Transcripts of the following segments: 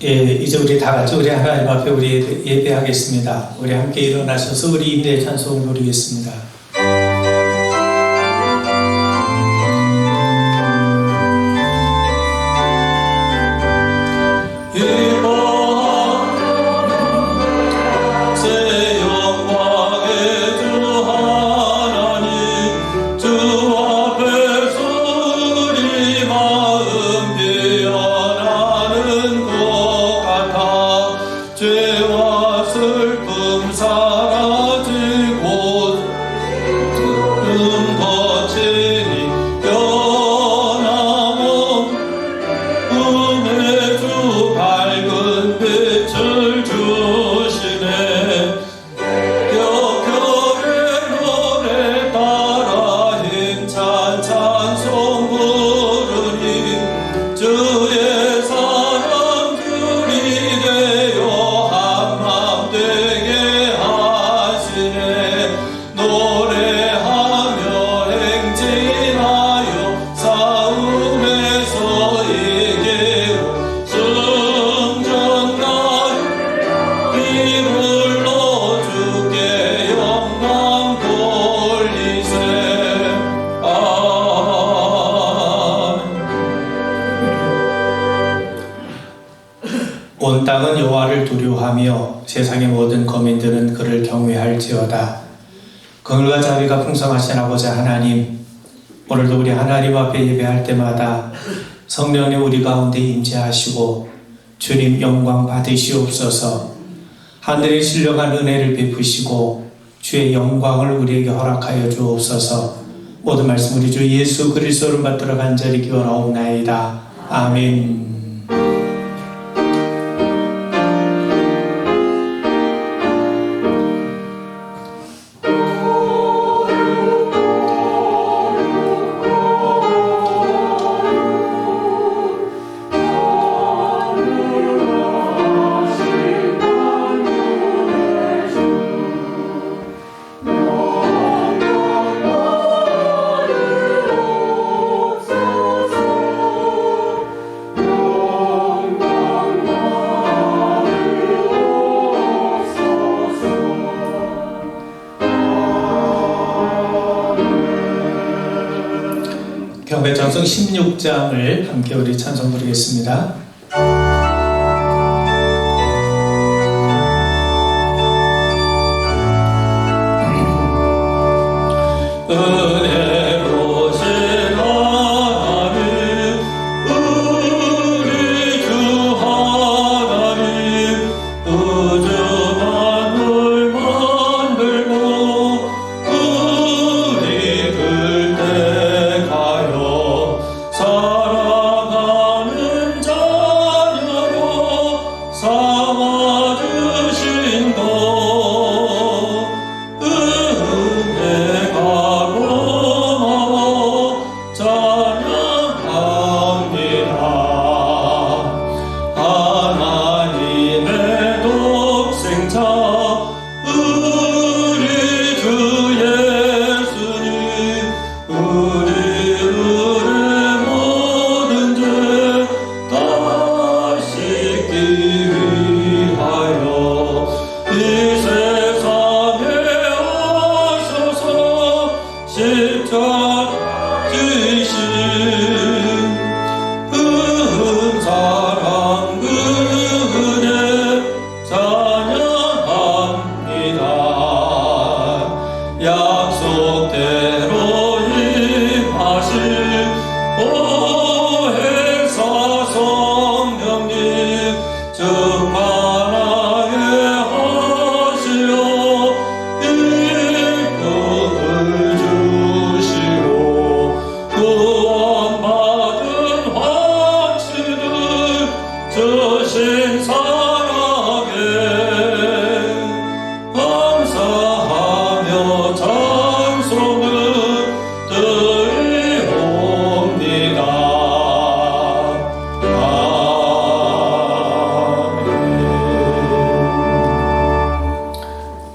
예, 이제 우리 다 같이 우리 하나님 앞에 우리 예배하겠습니다. 우리 함께 일어나셔서 우리 임대 찬송을 부르겠습니다. 온 땅은 여호와를 두려워하며 세상의 모든 거민들은 그를 경외할지어다. 긍휼과 자비가 풍성하신 아버지 하나님, 오늘도 우리 하나님 앞에 예배할 때마다 성령님 우리 가운데 임재하시고 주님 영광 받으시옵소서. 하늘에 신령한 은혜를 베푸시고 주의 영광을 우리에게 허락하여 주옵소서. 모든 말씀 우리 주 예수 그리스도를 받들어 간절히 기원하옵나이다. 아멘. 경배찬송 16장을 함께 우리 찬송 부르겠습니다.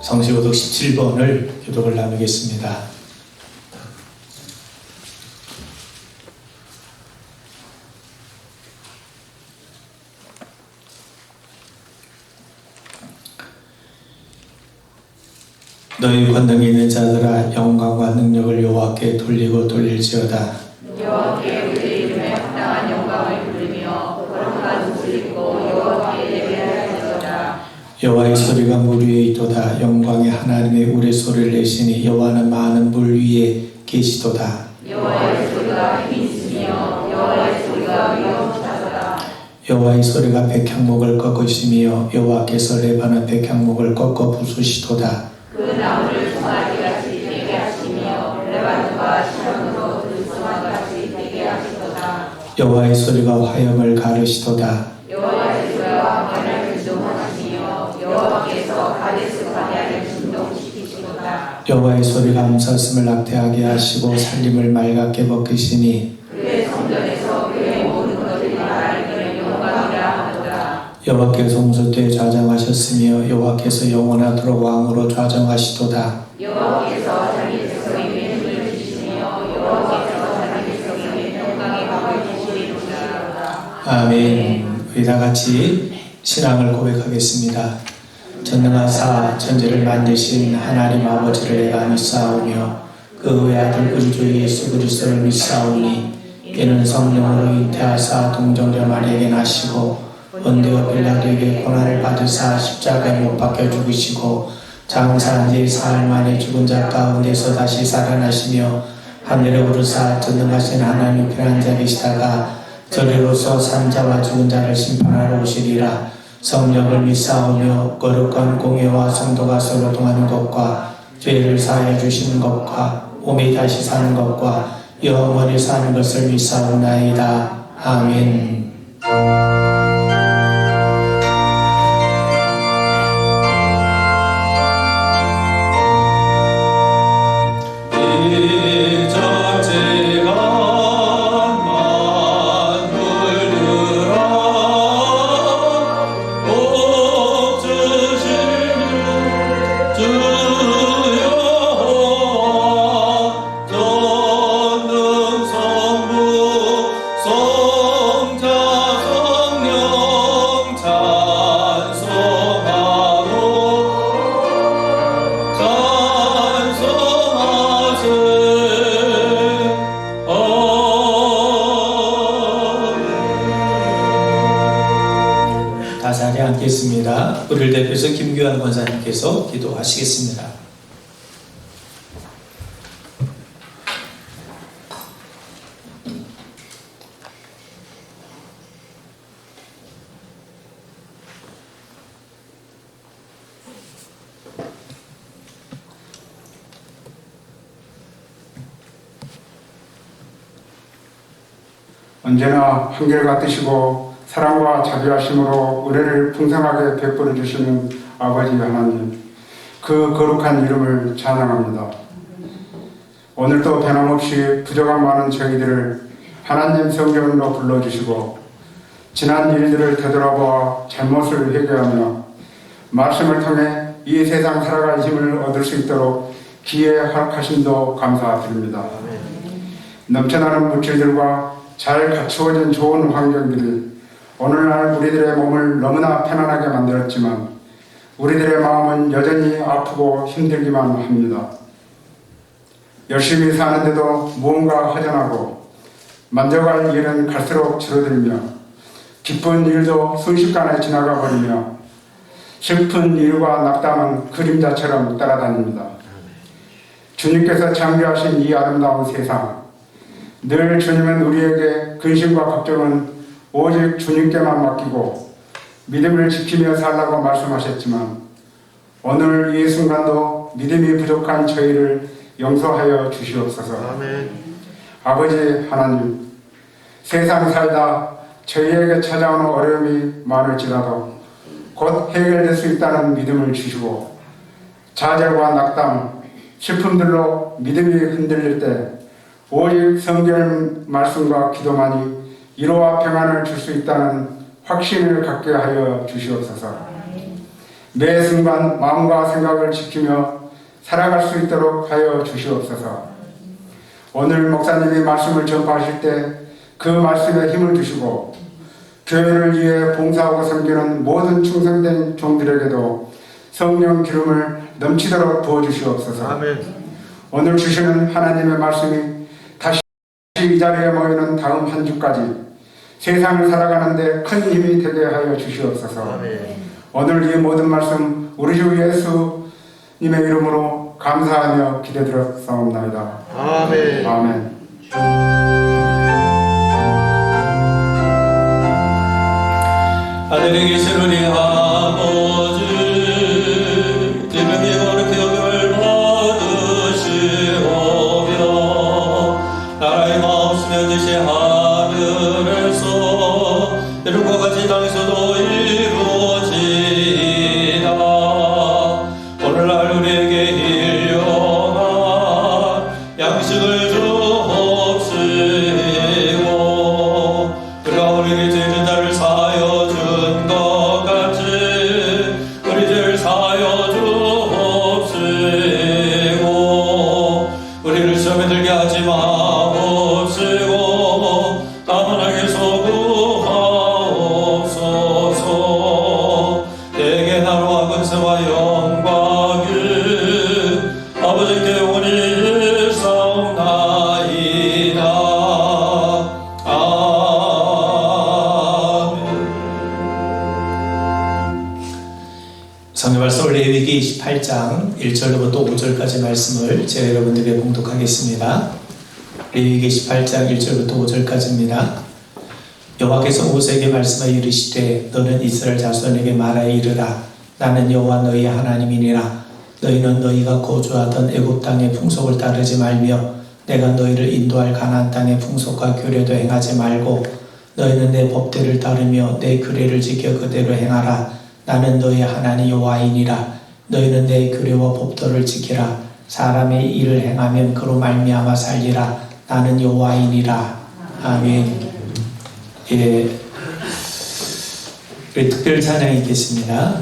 성시고독 17번을 교독을 나누겠습니다. 너희 권능이 있는 자들아 영광과 능력을 여호와께 돌리고 돌릴지어다. 여호와께 우리 이름에 합당한 영광을 돌리며 거룩한 옷을 입고 여호와께 예배할지어다. 여호와의 소리가 물 위에 있도다. 영광의 하나님의 우레소리를 내시니 여호와는 많은 물 위에 계시도다. 여호와의 소리가 힘이 있으며 여호와의 소리가 위엄하도다. 여호와의 소리가 백향목을 꺾으시며 여호와께서 레바논 백향목을 꺾어 부수시도다. 그 나무를 송아지같이 되게 하시며 레바논과 시온으로 들소만같이 되게 하시도다. 여호와의 소리가 화염을 가르시도다. 여호와의 소리가 바다를 진동하시며 여호와께서 가데스 바냐를 진동시키시도다. 여호와의 소리가 암사슴을 낙태하게 하시고 살림을 맑게 벗기시니 그의 성전에서 그의 모든 것을 말하기를 영광이라 하도다. 여호와께서 홍수대에 좌정하셨으며 여호와께서 영원하도록 왕으로 좌정하시도다. 여호와께서 자기 백성에게 힘을 주시며 여호와께서 자기 백성에게 평강의 밥을 주시리로다. 아멘. 우리 다 같이 신앙을 고백하겠습니다. 전능하사 천지를 만드신 하나님 아버지를 내가 믿사오며 그 외아들 우리 주 예수 그리스도를 믿사오니 이는 성령으로 잉태하사 동정녀 마리아에게 나시고 본디오 빌라도에게 고난을 받으사 십자가에 못 박혀 죽으시고 장사한 지 사흘 만에 죽은 자 가운데서 다시 살아나시며 하늘에 오르사 전능하신 하나님 편한 자 계시다가 저리로서 산 자와 죽은 자를 심판하러 오시리라. 성령을 믿사오며 거룩한 공예와 성도가 서로 통하는 것과 죄를 사하여 주시는 것과 몸이 다시 사는 것과 영원히 사는 것을 믿사오나이다. 아멘. 다 자리에 앉겠습니다. 우리를 대표해서 김규환 권사님께서 기도하시겠습니다. 언제나 한결같으시고 사랑과 자비하심으로 은혜를 풍성하게 베풀어 주시는 아버지 하나님, 그 거룩한 이름을 찬양합니다. 오늘도 변함없이 부족한 많은 저희들을 하나님 성전으로 불러주시고 지난 일들을 되돌아보아 잘못을 회개하며 말씀을 통해 이 세상 살아갈 힘을 얻을 수 있도록 기회 허락하심도 감사드립니다. 넘쳐나는 물질들과 잘 갖추어진 좋은 환경들이 오늘날 우리들의 몸을 너무나 편안하게 만들었지만 우리들의 마음은 여전히 아프고 힘들기만 합니다. 열심히 사는데도 무언가 허전하고 만족할 일은 갈수록 줄어들며 기쁜 일도 순식간에 지나가 버리며 슬픈 일과 낙담은 그림자처럼 따라다닙니다. 주님께서 창조하신 이 아름다운 세상, 늘 주님은 우리에게 근심과 걱정은 오직 주님께만 맡기고 믿음을 지키며 살라고 말씀하셨지만 오늘 이 순간도 믿음이 부족한 저희를 용서하여 주시옵소서. 아멘. 아버지 하나님, 세상 살다 저희에게 찾아오는 어려움이 많을지라도 곧 해결될 수 있다는 믿음을 주시고 좌절과 낙담, 슬픔들로 믿음이 흔들릴 때 오직 성경 말씀과 기도만이 위로와 평안을 줄 수 있다는 확신을 갖게 하여 주시옵소서. 매 순간 마음과 생각을 지키며 살아갈 수 있도록 하여 주시옵소서. 오늘 목사님이 말씀을 전파하실 때 그 말씀에 힘을 주시고 교회를 위해 봉사하고 섬기는 모든 충성된 종들에게도 성령 기름을 넘치도록 부어주시옵소서. 아멘. 오늘 주시는 하나님의 말씀이 다시 이 자리에 모이는 다음 한 주까지 세상을 살아가는데 큰 힘이 되게 하여 주시옵소서. 아멘. 오늘 이 모든 말씀 우리 주 예수님의 이름으로 감사하며 기도드렸사옵나이다. 아멘. 아멘. 하늘에 계신 우리 아버지, 이름이 거룩히 여김을 받으시오며 나라의 마옵시며 뜻이 하늘에서 이름과 같이 땅에서도 이루어지이다. 오늘날 우리에게 일용할 양식을 주옵시고 우리가 우리에게 죄진 자를 사하여 준 것 같이 우리 죄를 사하여 주옵시고 우리를 시험에 들게 하지 마옵시고 다만 악에서 구하옵소서. 내게 나라와 권세와 영광이 아버지께 영원히 일사옵나이다. 성경 말씀 레위기 28장 1절로부터 5절까지 말씀을 제가 여러분들에게 봉독하겠습니다. 레위기 28장 1절부터 5절까지입니다. 여호와께서 모세에게 말씀하여 이르시되 너는 이스라엘 자손에게 말하여 이르라. 나는 여호와 너희 하나님이니라. 너희는 너희가 거주하던 애굽 땅의 풍속을 따르지 말며 내가 너희를 인도할 가나안 땅의 풍속과 규례도 행하지 말고 너희는 내 법대를 따르며 내 규례를 지켜 그대로 행하라. 나는 너희 하나님 여호와이니라. 너희는 내 규례와 법도를 지키라. 사람의 일을 행하면 그로 말미암아 살리라. 나는 여호와이니라. 아멘. 예, 우리 특별 찬양이 있겠습니다.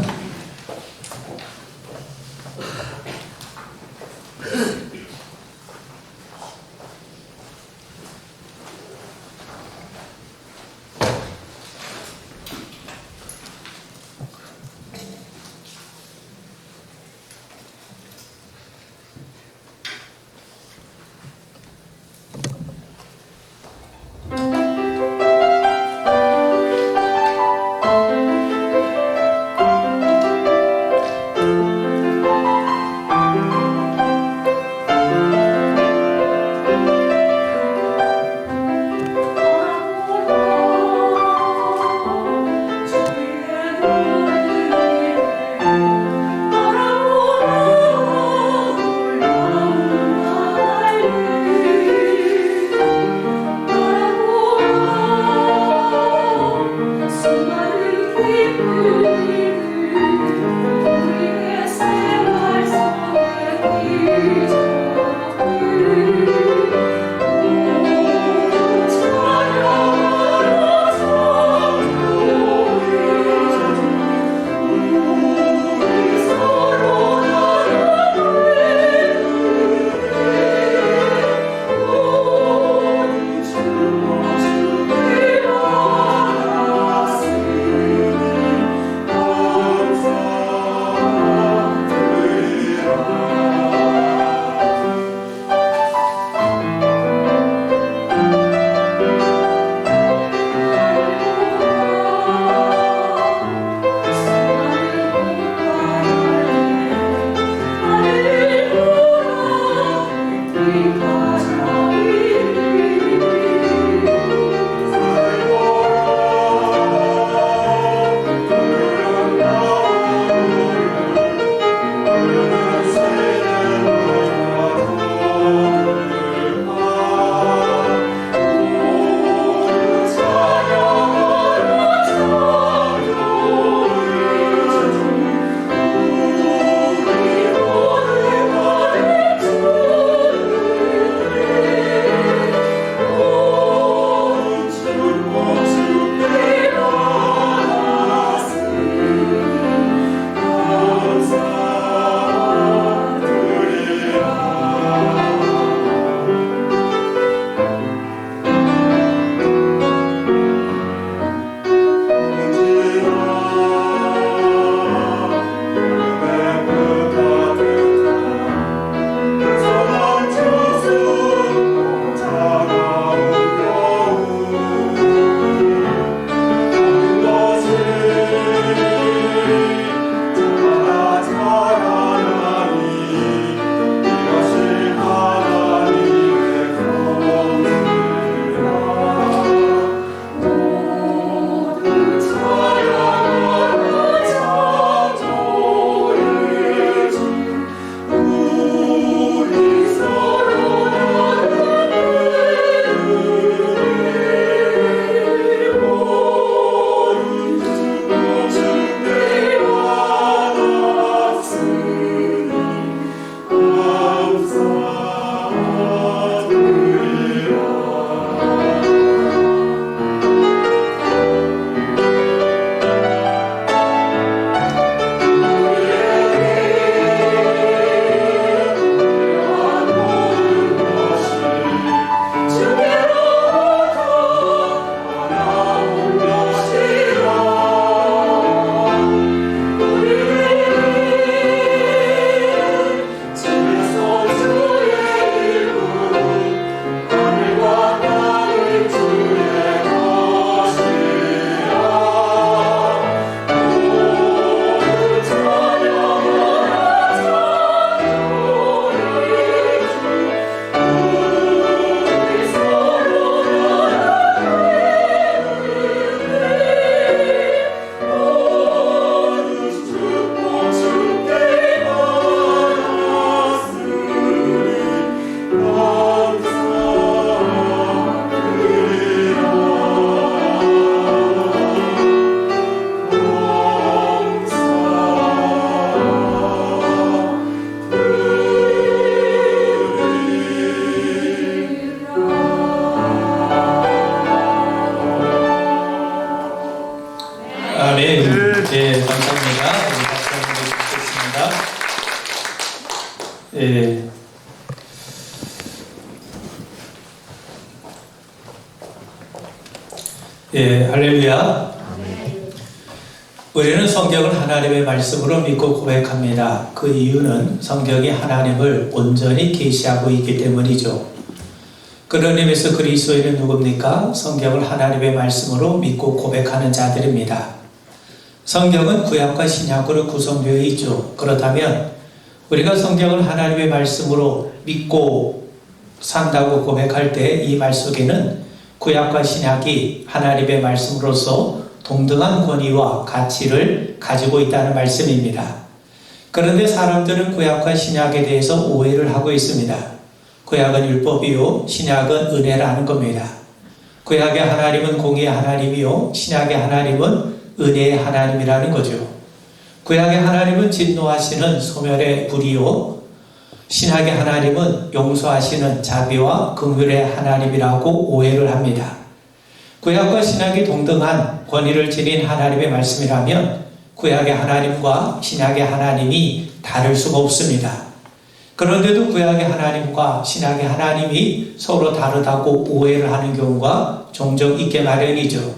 예, 할렐루야. 우리는 성경을 하나님의 말씀으로 믿고 고백합니다. 그 이유는 성경이 하나님을 온전히 계시하고 있기 때문이죠. 그런 의미에서 그리스도인은 누굽니까? 성경을 하나님의 말씀으로 믿고 고백하는 자들입니다. 성경은 구약과 신약으로 구성되어 있죠. 그렇다면 우리가 성경을 하나님의 말씀으로 믿고 산다고 고백할 때 이 말 속에는 구약과 신약이 하나님의 말씀으로서 동등한 권위와 가치를 가지고 있다는 말씀입니다. 그런데 사람들은 구약과 신약에 대해서 오해를 하고 있습니다. 구약은 율법이요, 신약은 은혜라는 겁니다. 구약의 하나님은 공의의 하나님이요, 신약의 하나님은 은혜의 하나님이라는 거죠. 구약의 하나님은 진노하시는 소멸의 불이요, 신약의 하나님은 용서하시는 자비와 긍휼의 하나님이라고 오해를 합니다. 구약과 신약이 동등한 권위를 지닌 하나님의 말씀이라면 구약의 하나님과 신약의 하나님이 다를 수가 없습니다. 그런데도 구약의 하나님과 신약의 하나님이 서로 다르다고 오해를 하는 경우가 종종 있게 마련이죠.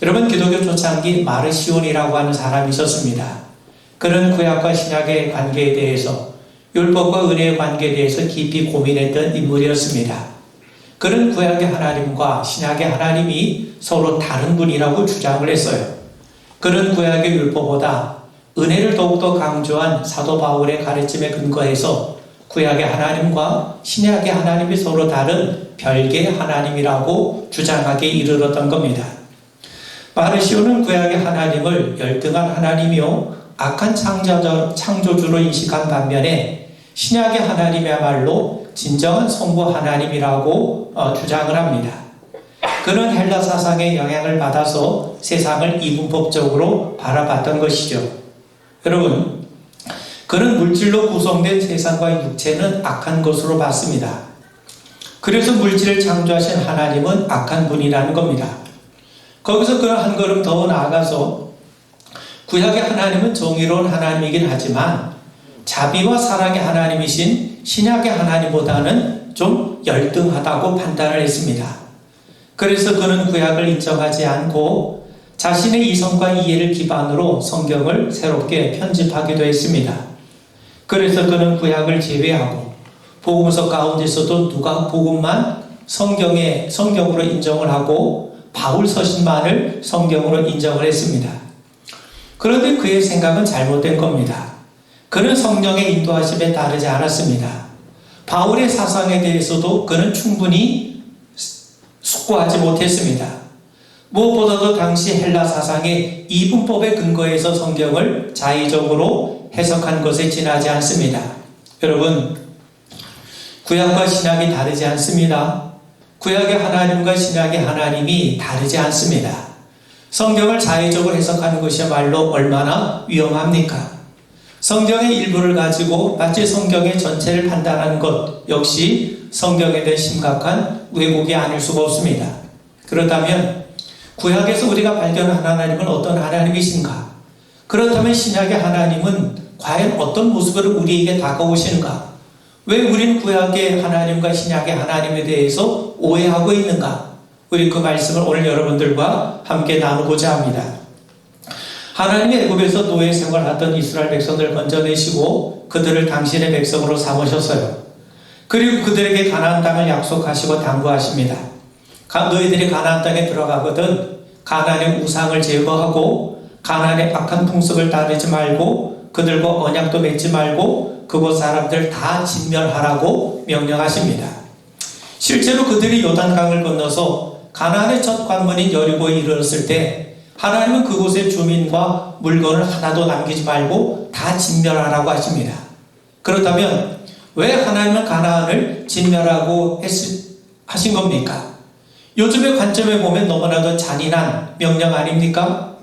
여러분, 기독교 초창기 마르시온이라고 하는 사람이 있었습니다. 그는 구약과 신약의 관계에 대해서, 율법과 은혜의 관계에 대해서 깊이 고민했던 인물이었습니다. 그는 구약의 하나님과 신약의 하나님이 서로 다른 분이라고 주장을 했어요. 그는 구약의 율법보다 은혜를 더욱더 강조한 사도 바울의 가르침에 근거해서 구약의 하나님과 신약의 하나님이 서로 다른 별개의 하나님이라고 주장하게 이르렀던 겁니다. 마르시오는 구약의 하나님을 열등한 하나님이요 악한 창조주로 인식한 반면에 신약의 하나님이야말로 진정한 성부 하나님이라고 주장을 합니다. 그는 헬라 사상의 영향을 받아서 세상을 이분법적으로 바라봤던 것이죠. 여러분, 그는 물질로 구성된 세상과 육체는 악한 것으로 봤습니다. 그래서 물질을 창조하신 하나님은 악한 분이라는 겁니다. 거기서 그는 한 걸음 더 나아가서 구약의 하나님은 정의로운 하나님이긴 하지만 자비와 사랑의 하나님이신 신약의 하나님보다는 좀 열등하다고 판단을 했습니다. 그래서 그는 구약을 인정하지 않고 자신의 이성과 이해를 기반으로 성경을 새롭게 편집하기도 했습니다. 그래서 그는 구약을 제외하고 복음서 가운데서도 누가복음만 성경으로 인정을 하고 바울 서신만을 성경으로 인정을 했습니다. 그런데 그의 생각은 잘못된 겁니다. 그는 성령의 인도하심에 따르지 않았습니다. 바울의 사상에 대해서도 그는 충분히 숙고하지 못했습니다. 무엇보다도 당시 헬라 사상의 이분법에 근거해서 성경을 자의적으로 해석한 것에 지나지 않습니다. 여러분, 구약과 신약이 다르지 않습니다. 구약의 하나님과 신약의 하나님이 다르지 않습니다. 성경을 자의적으로 해석하는 것이야말로 얼마나 위험합니까? 성경의 일부를 가지고 마치 성경의 전체를 판단하는 것 역시 성경에 대해 심각한 왜곡이 아닐 수가 없습니다. 그렇다면 구약에서 우리가 발견한 하나님은 어떤 하나님이신가? 그렇다면 신약의 하나님은 과연 어떤 모습으로 우리에게 다가오시는가? 왜 우리는 구약의 하나님과 신약의 하나님에 대해서 오해하고 있는가? 우리 그 말씀을 오늘 여러분들과 함께 나누고자 합니다. 하나님이 애굽에서 노예 생활하던 이스라엘 백성들을 건져내시고 그들을 당신의 백성으로 삼으셨어요. 그리고 그들에게 가나안 땅을 약속하시고 당부하십니다. 너희들이 가나안 땅에 들어가거든 가나안의 우상을 제거하고 가나안의 악한 풍습을 따르지 말고 그들과 언약도 맺지 말고 그곳 사람들 다 진멸하라고 명령하십니다. 실제로 그들이 요단강을 건너서 가나안의 첫 관문인 여리고에 이르렀을 때 하나님은 그곳의 주민과 물건을 하나도 남기지 말고 다 진멸하라고 하십니다. 그렇다면 왜 하나님은 가나안을 진멸하고 하신 겁니까? 요즘의 관점에 보면 너무나도 잔인한 명령 아닙니까?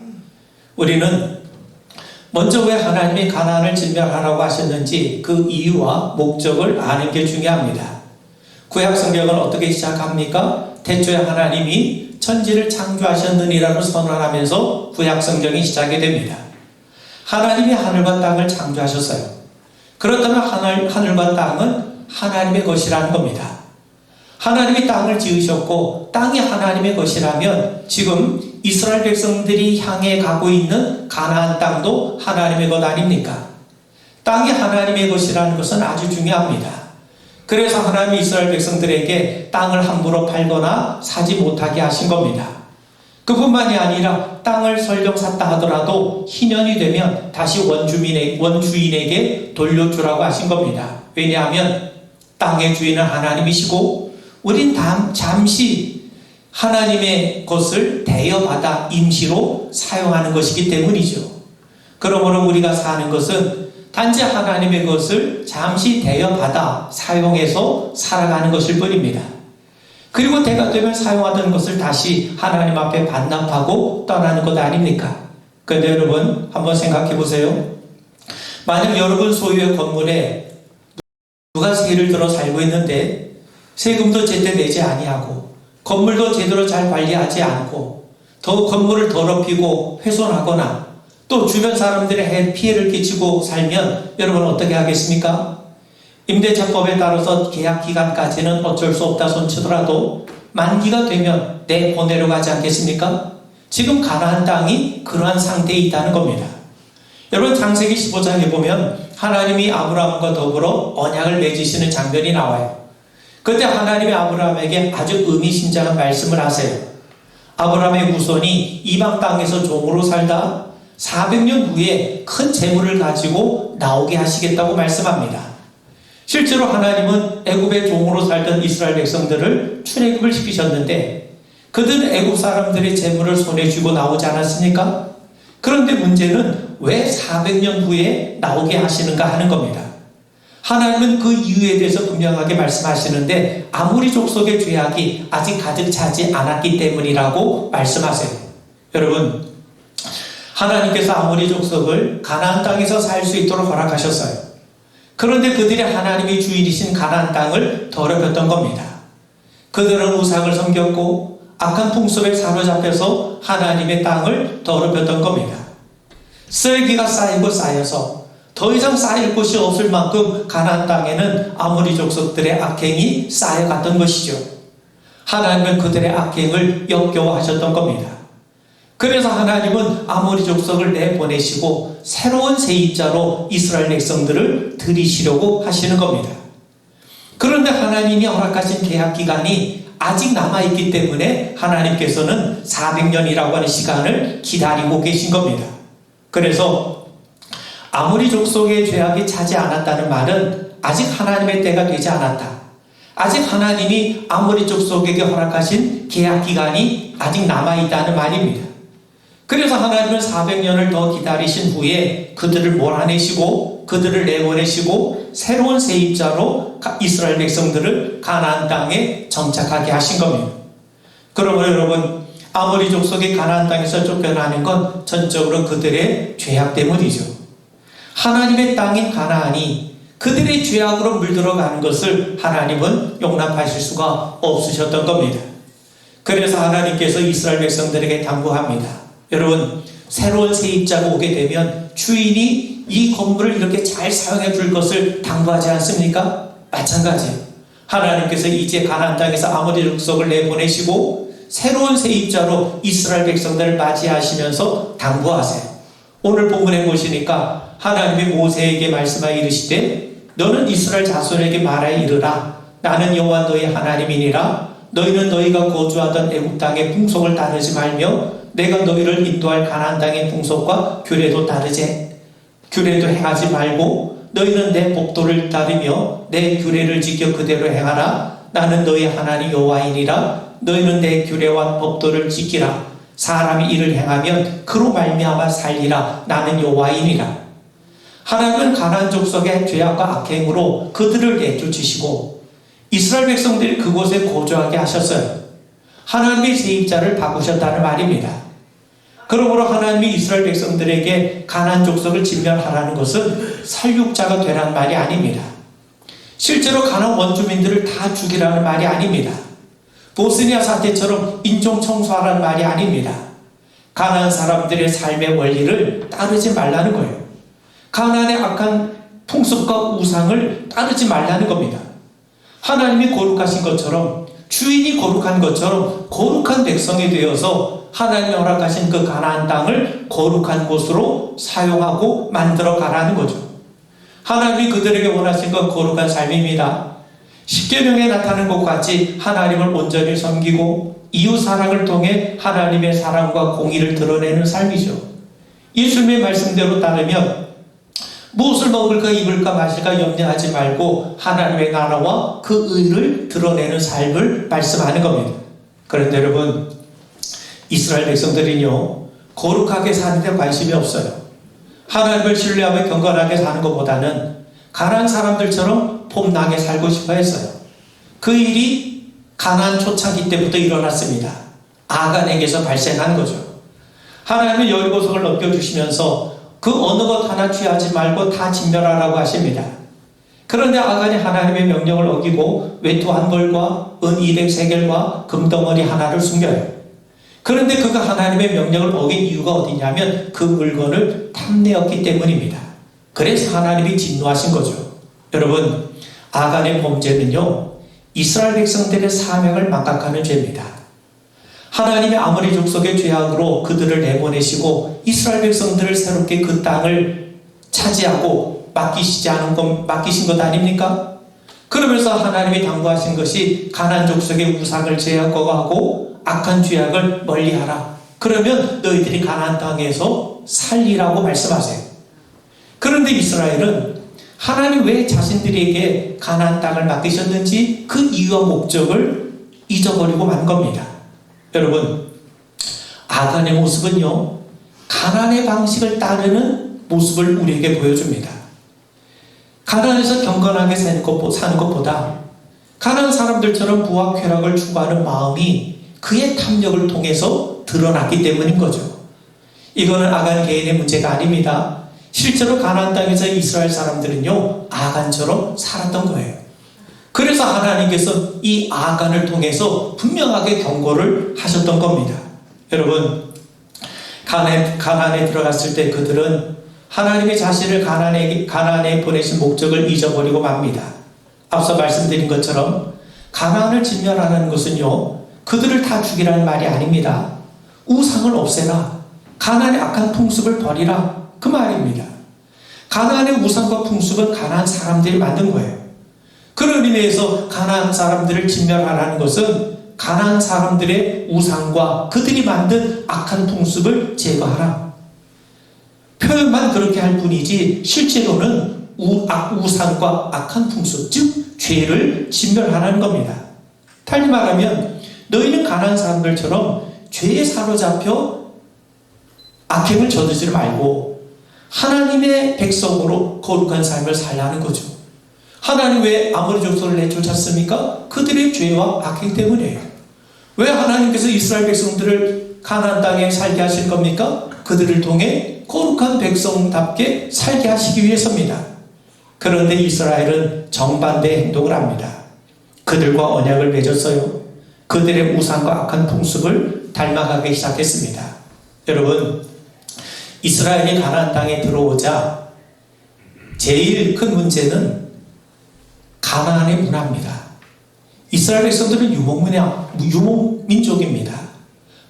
우리는 먼저 왜 하나님이 가나안을 진멸하라고 하셨는지 그 이유와 목적을 아는 게 중요합니다. 구약 성경은 어떻게 시작합니까? 태초에 하나님이 천지를 창조하셨느니라고 선언하면서 구약 성경이 시작이 됩니다. 하나님이 하늘과 땅을 창조하셨어요. 그렇다면 하늘과 땅은 하나님의 것이라는 겁니다. 하나님이 땅을 지으셨고 땅이 하나님의 것이라면 지금 이스라엘 백성들이 향해 가고 있는 가나안 땅도 하나님의 것 아닙니까? 땅이 하나님의 것이라는 것은 아주 중요합니다. 그래서 하나님이 이스라엘 백성들에게 땅을 함부로 팔거나 사지 못하게 하신 겁니다. 그뿐만이 아니라 땅을 설령 샀다 하더라도 희년이 되면 다시 원주인에게 돌려주라고 하신 겁니다. 왜냐하면 땅의 주인은 하나님이시고 우린 잠시 하나님의 것을 대여받아 임시로 사용하는 것이기 때문이죠. 그러므로 우리가 사는 것은 단지 하나님의 것을 잠시 대여받아 사용해서 살아가는 것일 뿐입니다. 그리고 때가 되면 사용하던 것을 다시 하나님 앞에 반납하고 떠나는 것 아닙니까? 그런데 여러분 한번 생각해 보세요. 만약 여러분 소유의 건물에 누가 세를 들어 살고 있는데 세금도 제때 내지 아니하고 건물도 제대로 잘 관리하지 않고 더 건물을 더럽히고 훼손하거나 또 주변 사람들의 피해를 끼치고 살면 여러분 어떻게 하겠습니까? 임대차법에 따라서 계약 기간까지는 어쩔 수 없다 손치더라도 만기가 되면 내보내려 가지 않겠습니까? 지금 가나안 땅이 그러한 상태에 있다는 겁니다. 여러분 창세기 15장에 보면 하나님이 아브라함과 더불어 언약을 맺으시는 장면이 나와요. 그때 하나님이 아브라함에게 아주 의미심장한 말씀을 하세요. 아브라함의 후손이 이방 땅에서 종으로 살다 400년 후에 큰 재물을 가지고 나오게 하시겠다고 말씀합니다. 실제로 하나님은 애굽의 종으로 살던 이스라엘 백성들을 출애굽을 시키셨는데 그들은 애굽 사람들의 재물을 손에 쥐고 나오지 않았습니까? 그런데 문제는 왜 400년 후에 나오게 하시는가 하는 겁니다. 하나님은 그 이유에 대해서 분명하게 말씀하시는데 아모리 족속의 죄악이 아직 가득 차지 않았기 때문이라고 말씀하세요. 여러분 하나님께서 아모리 족속을 가나안 땅에서 살 수 있도록 허락하셨어요. 그런데 그들이 하나님의 주인이신 가나안 땅을 더럽혔던 겁니다. 그들은 우상을 섬겼고 악한 풍습에 사로잡혀서 하나님의 땅을 더럽혔던 겁니다. 쓰레기가 쌓이고 쌓여서 더 이상 쌓일 곳이 없을 만큼 가나안 땅에는 아모리 족속들의 악행이 쌓여갔던 것이죠. 하나님은 그들의 악행을 역겨워하셨던 겁니다. 그래서 하나님은 아모리 족속을 내보내시고 새로운 세입자로 이스라엘 백성들을 들이시려고 하시는 겁니다. 그런데 하나님이 허락하신 계약 기간이 아직 남아있기 때문에 하나님께서는 400년이라고 하는 시간을 기다리고 계신 겁니다. 그래서 아모리 족속의 죄악이 차지 않았다는 말은 아직 하나님의 때가 되지 않았다. 아직 하나님이 아모리 족속에게 허락하신 계약 기간이 아직 남아있다는 말입니다. 그래서 하나님은 400년을 더 기다리신 후에 그들을 몰아내시고 그들을 내보내시고 새로운 세입자로 이스라엘 백성들을 가나안 땅에 정착하게 하신 겁니다. 그러므로 여러분 아모리 족속이 가나안 땅에서 쫓겨나는 건 전적으로 그들의 죄악 때문이죠. 하나님의 땅인 가나안이 그들의 죄악으로 물들어가는 것을 하나님은 용납하실 수가 없으셨던 겁니다. 그래서 하나님께서 이스라엘 백성들에게 당부합니다. 여러분 새로운 세입자가 오게 되면 주인이 이 건물을 이렇게 잘 사용해 줄 것을 당부하지 않습니까? 마찬가지예요. 하나님께서 이제 가나안 땅에서 아모리 족속을 내보내시고 새로운 세입자로 이스라엘 백성들을 맞이하시면서 당부하세요. 오늘 본문에 보시니까 하나님이 모세에게 말씀하여 이르시되 너는 이스라엘 자손에게 말하여 이르라. 나는 여호와 너희 하나님이니라. 너희는 너희가 거주하던 애굽 땅의 풍속을 따르지 말며 내가 너희를 인도할 가나안 땅의 풍속과 규례도 행하지 말고 너희는 내 법도를 따르며 내 규례를 지켜 그대로 행하라. 나는 너희 하나님 여호와이니라. 너희는 내 규례와 법도를 지키라. 사람이 이를 행하면 그로 말미암아 살리라. 나는 여호와이니라. 하나님은 가나안 족속의 죄악과 악행으로 그들을 내쫓으시고 이스라엘 백성들이 그곳에 거주하게 하셨어요. 하나님의 세입자를 바꾸셨다는 말입니다. 그러므로 하나님이 이스라엘 백성들에게 가나안 족속을 진멸하라는 것은 살육자가 되라는 말이 아닙니다. 실제로 가나안 원주민들을 다 죽이라는 말이 아닙니다. 보스니아 사태처럼 인종 청소하라는 말이 아닙니다. 가나안 사람들의 삶의 원리를 따르지 말라는 거예요. 가나안의 악한 풍습과 우상을 따르지 말라는 겁니다. 하나님이 거룩하신 것처럼 주인이 거룩한 것처럼 거룩한 백성이 되어서 하나님이 허락하신 그 가나안 땅을 거룩한 곳으로 사용하고 만들어 가라는 거죠. 하나님이 그들에게 원하신 건 거룩한 삶입니다. 십계명에 나타난 것 같이 하나님을 온전히 섬기고 이웃 사랑을 통해 하나님의 사랑과 공의를 드러내는 삶이죠. 예수님의 말씀대로 따르면 무엇을 먹을까 입을까 마실까 염려하지 말고 하나님의 나라와 그 의를 드러내는 삶을 말씀하는 겁니다. 그런데 여러분, 이스라엘 백성들은요, 거룩하게 사는 데 관심이 없어요. 하나님을 신뢰하며 경건하게 사는 것보다는 가난한 사람들처럼 폼나게 살고 싶어 했어요. 그 일이 가나안 초창기 때부터 일어났습니다. 아간에게서 발생한 거죠. 하나님은 여리고성을 넘겨주시면서 그 어느 것 하나 취하지 말고 다 진멸하라고 하십니다. 그런데 아간이 하나님의 명령을 어기고 외투 한 벌과 은 200세겔과 금덩어리 하나를 숨겨요. 그런데 그가 하나님의 명령을 어긴 이유가 어디냐면 그 물건을 탐내었기 때문입니다. 그래서 하나님이 진노하신 거죠. 여러분, 아간의 범죄는요, 이스라엘 백성들의 사명을 망각하는 죄입니다. 하나님의 아모리 족속의 죄악으로 그들을 내보내시고 이스라엘 백성들을 새롭게 그 땅을 차지하고 맡기신 것 아닙니까? 그러면서 하나님이 당부하신 것이 가나안 족속의 우상을 제거하고 악한 죄악을 멀리하라. 그러면 너희들이 가나안 땅에서 살리라고 말씀하세요. 그런데 이스라엘은 하나님 왜 자신들에게 가나안 땅을 맡기셨는지 그 이유와 목적을 잊어버리고 만 겁니다. 여러분, 아간의 모습은요, 가나안의 방식을 따르는 모습을 우리에게 보여줍니다. 가나안에서 경건하게 사는 것보다 가나안 사람들처럼 부와 쾌락을 추구하는 마음이 그의 탐욕을 통해서 드러났기 때문인 거죠. 이거는 아간 개인의 문제가 아닙니다. 실제로 가나안 땅에서 이스라엘 사람들은요, 아간처럼 살았던 거예요. 그래서 하나님께서 이 아간을 통해서 분명하게 경고를 하셨던 겁니다. 여러분, 가나안에 들어갔을 때 그들은 하나님의 자신을 가나안에 보내신 목적을 잊어버리고 맙니다. 앞서 말씀드린 것처럼 가나안을 진멸하는 것은요, 그들을 다 죽이라는 말이 아닙니다. 우상을 없애라. 가나안의 악한 풍습을 버리라. 그 말입니다. 가나안의 우상과 풍습은 가나안 사람들이 만든 거예요. 그런 의미에서 가나안 사람들을 진멸하라는 것은 가나안 사람들의 우상과 그들이 만든 악한 풍습을 제거하라. 표현만 그렇게 할 뿐이지 실제로는 우상과 악한 풍습, 즉 죄를 진멸하라는 겁니다. 달리 말하면 너희는 가나안 사람들처럼 죄에 사로잡혀 악행을 저지르지 말고 하나님의 백성으로 거룩한 삶을 살라는 거죠. 하나님 왜 아모리 족속을 내쫓았습니까? 그들의 죄와 악행 때문이에요. 왜 하나님께서 이스라엘 백성들을 가나안 땅에 살게 하실 겁니까? 그들을 통해 거룩한 백성답게 살게 하시기 위해서입니다. 그런데 이스라엘은 정반대 행동을 합니다. 그들과 언약을 맺었어요. 그들의 우상과 악한 풍습을 닮아가기 시작했습니다. 여러분, 이스라엘이 가나안 땅에 들어오자 제일 큰 문제는 가나안의 문화입니다. 이스라엘 백성들은 유목민족입니다.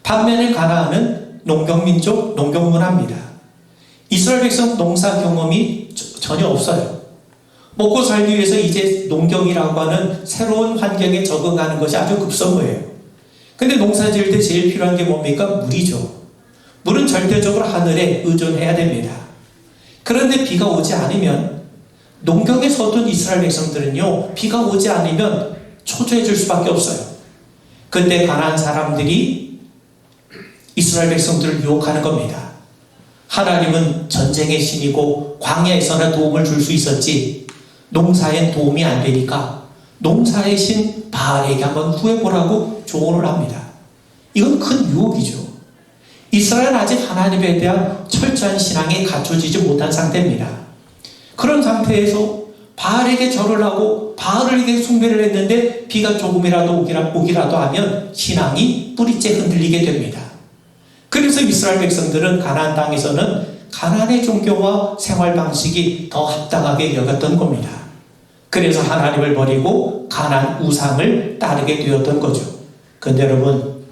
반면에 가나안은 농경민족, 농경문화입니다. 이스라엘 백성 농사 경험이 전혀 없어요. 먹고 살기 위해서 이제 농경이라고 하는 새로운 환경에 적응하는 것이 아주 급선무예요. 근데 농사 지을 때 제일 필요한 게 뭡니까? 물이죠. 물은 절대적으로 하늘에 의존해야 됩니다. 그런데 비가 오지 않으면 농경에 서툰 이스라엘 백성들은요, 비가 오지 않으면 초조해질 수밖에 없어요. 그때 가나안 사람들이 이스라엘 백성들을 유혹하는 겁니다. 하나님은 전쟁의 신이고 광야에서나 도움을 줄 수 있었지 농사엔 도움이 안 되니까 농사의 신 바알에게 한번 구해보라고 조언을 합니다. 이건 큰 유혹이죠. 이스라엘은 아직 하나님에 대한 철저한 신앙이 갖춰지지 못한 상태입니다. 그런 상태에서 바알에게 절을 하고 바알에게 숭배를 했는데 비가 조금이라도 오기라도 하면 신앙이 뿌리째 흔들리게 됩니다. 그래서 이스라엘 백성들은 가나안 땅에서는 가나안의 종교와 생활 방식이 더 합당하게 여겼던 겁니다. 그래서 하나님을 버리고 가나안 우상을 따르게 되었던 거죠. 그런데 여러분,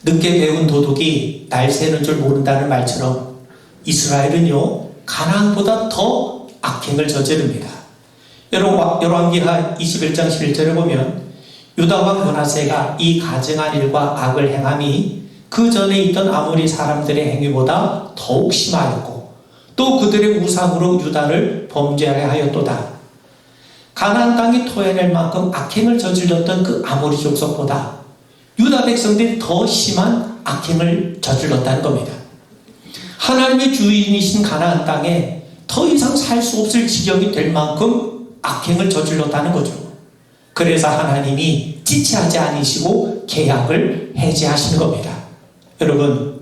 늦게 배운 도둑이 날 새는 줄 모른다는 말처럼 이스라엘은요, 가나안보다 더 악행을 저지릅니다. 열왕기하 21장 11절에 보면 유다와 므낫세가 이 가증한 일과 악을 행함이 그 전에 있던 아모리 사람들의 행위보다 더욱 심하였고 또 그들의 우상으로 유다를 범죄하게 하였도다. 가나안 땅이 토해낼 만큼 악행을 저질렀던 그 아모리 족속보다 유다 백성들이 더 심한 악행을 저질렀다는 겁니다. 하나님의 주인이신 가나안 땅에 더 이상 살 수 없을 지경이 될 만큼 악행을 저질렀다는 거죠. 그래서 하나님이 지체하지 않으시고 계약을 해제하시는 겁니다. 여러분,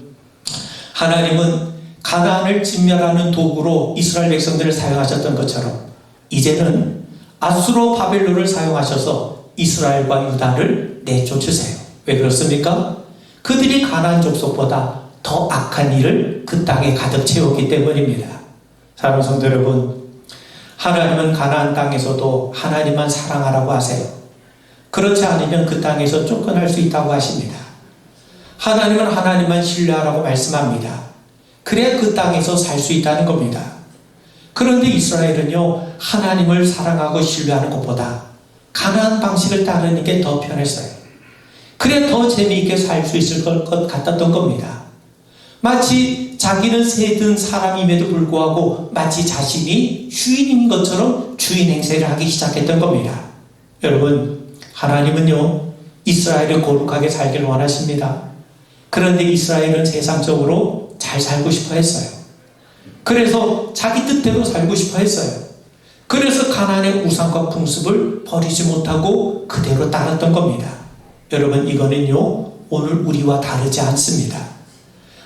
하나님은 가나안을 진멸하는 도구로 이스라엘 백성들을 사용하셨던 것처럼 이제는 아수르 바벨론을 사용하셔서 이스라엘과 유다를 내쫓으세요. 왜 그렇습니까? 그들이 가나안 족속보다 더 악한 일을 그 땅에 가득 채웠기 때문입니다. 사랑하는 성도 여러분, 하나님은 가나안 땅에서도 하나님만 사랑하라고 하세요. 그렇지 않으면 그 땅에서 쫓겨날 수 있다고 하십니다. 하나님은 하나님만 신뢰하라고 말씀합니다. 그래야 그 땅에서 살 수 있다는 겁니다. 그런데 이스라엘은요, 하나님을 사랑하고 신뢰하는 것보다 가나안 방식을 따르는 게 더 편했어요. 그래 더 재미있게 살 수 있을 것 같았던 겁니다. 마치 자기는 새든 사람임에도 불구하고 마치 자신이 주인인 것처럼 주인 행세를 하기 시작했던 겁니다. 여러분, 하나님은요, 이스라엘을 거룩하게 살기를 원하십니다. 그런데 이스라엘은 세상적으로 잘 살고 싶어 했어요. 그래서 자기 뜻대로 살고 싶어 했어요. 그래서 가나안의 우상과 풍습을 버리지 못하고 그대로 따랐던 겁니다. 여러분, 이거는요, 오늘 우리와 다르지 않습니다.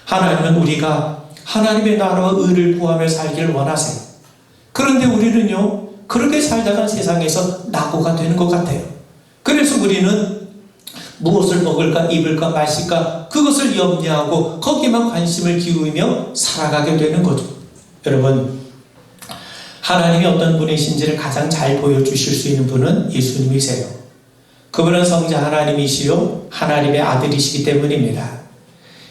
하나님은 우리가 하나님의 나라와 의를 구하며 살기를 원하세요. 그런데 우리는요, 그렇게 살다가 세상에서 낙오가 되는 것 같아요. 그래서 우리는 무엇을 먹을까, 입을까, 마실까, 그것을 염려하고 거기에만 관심을 기울이며 살아가게 되는 거죠. 여러분, 하나님이 어떤 분이신지를 가장 잘 보여주실 수 있는 분은 예수님이세요. 그분은 성자 하나님이시요 하나님의 아들이시기 때문입니다.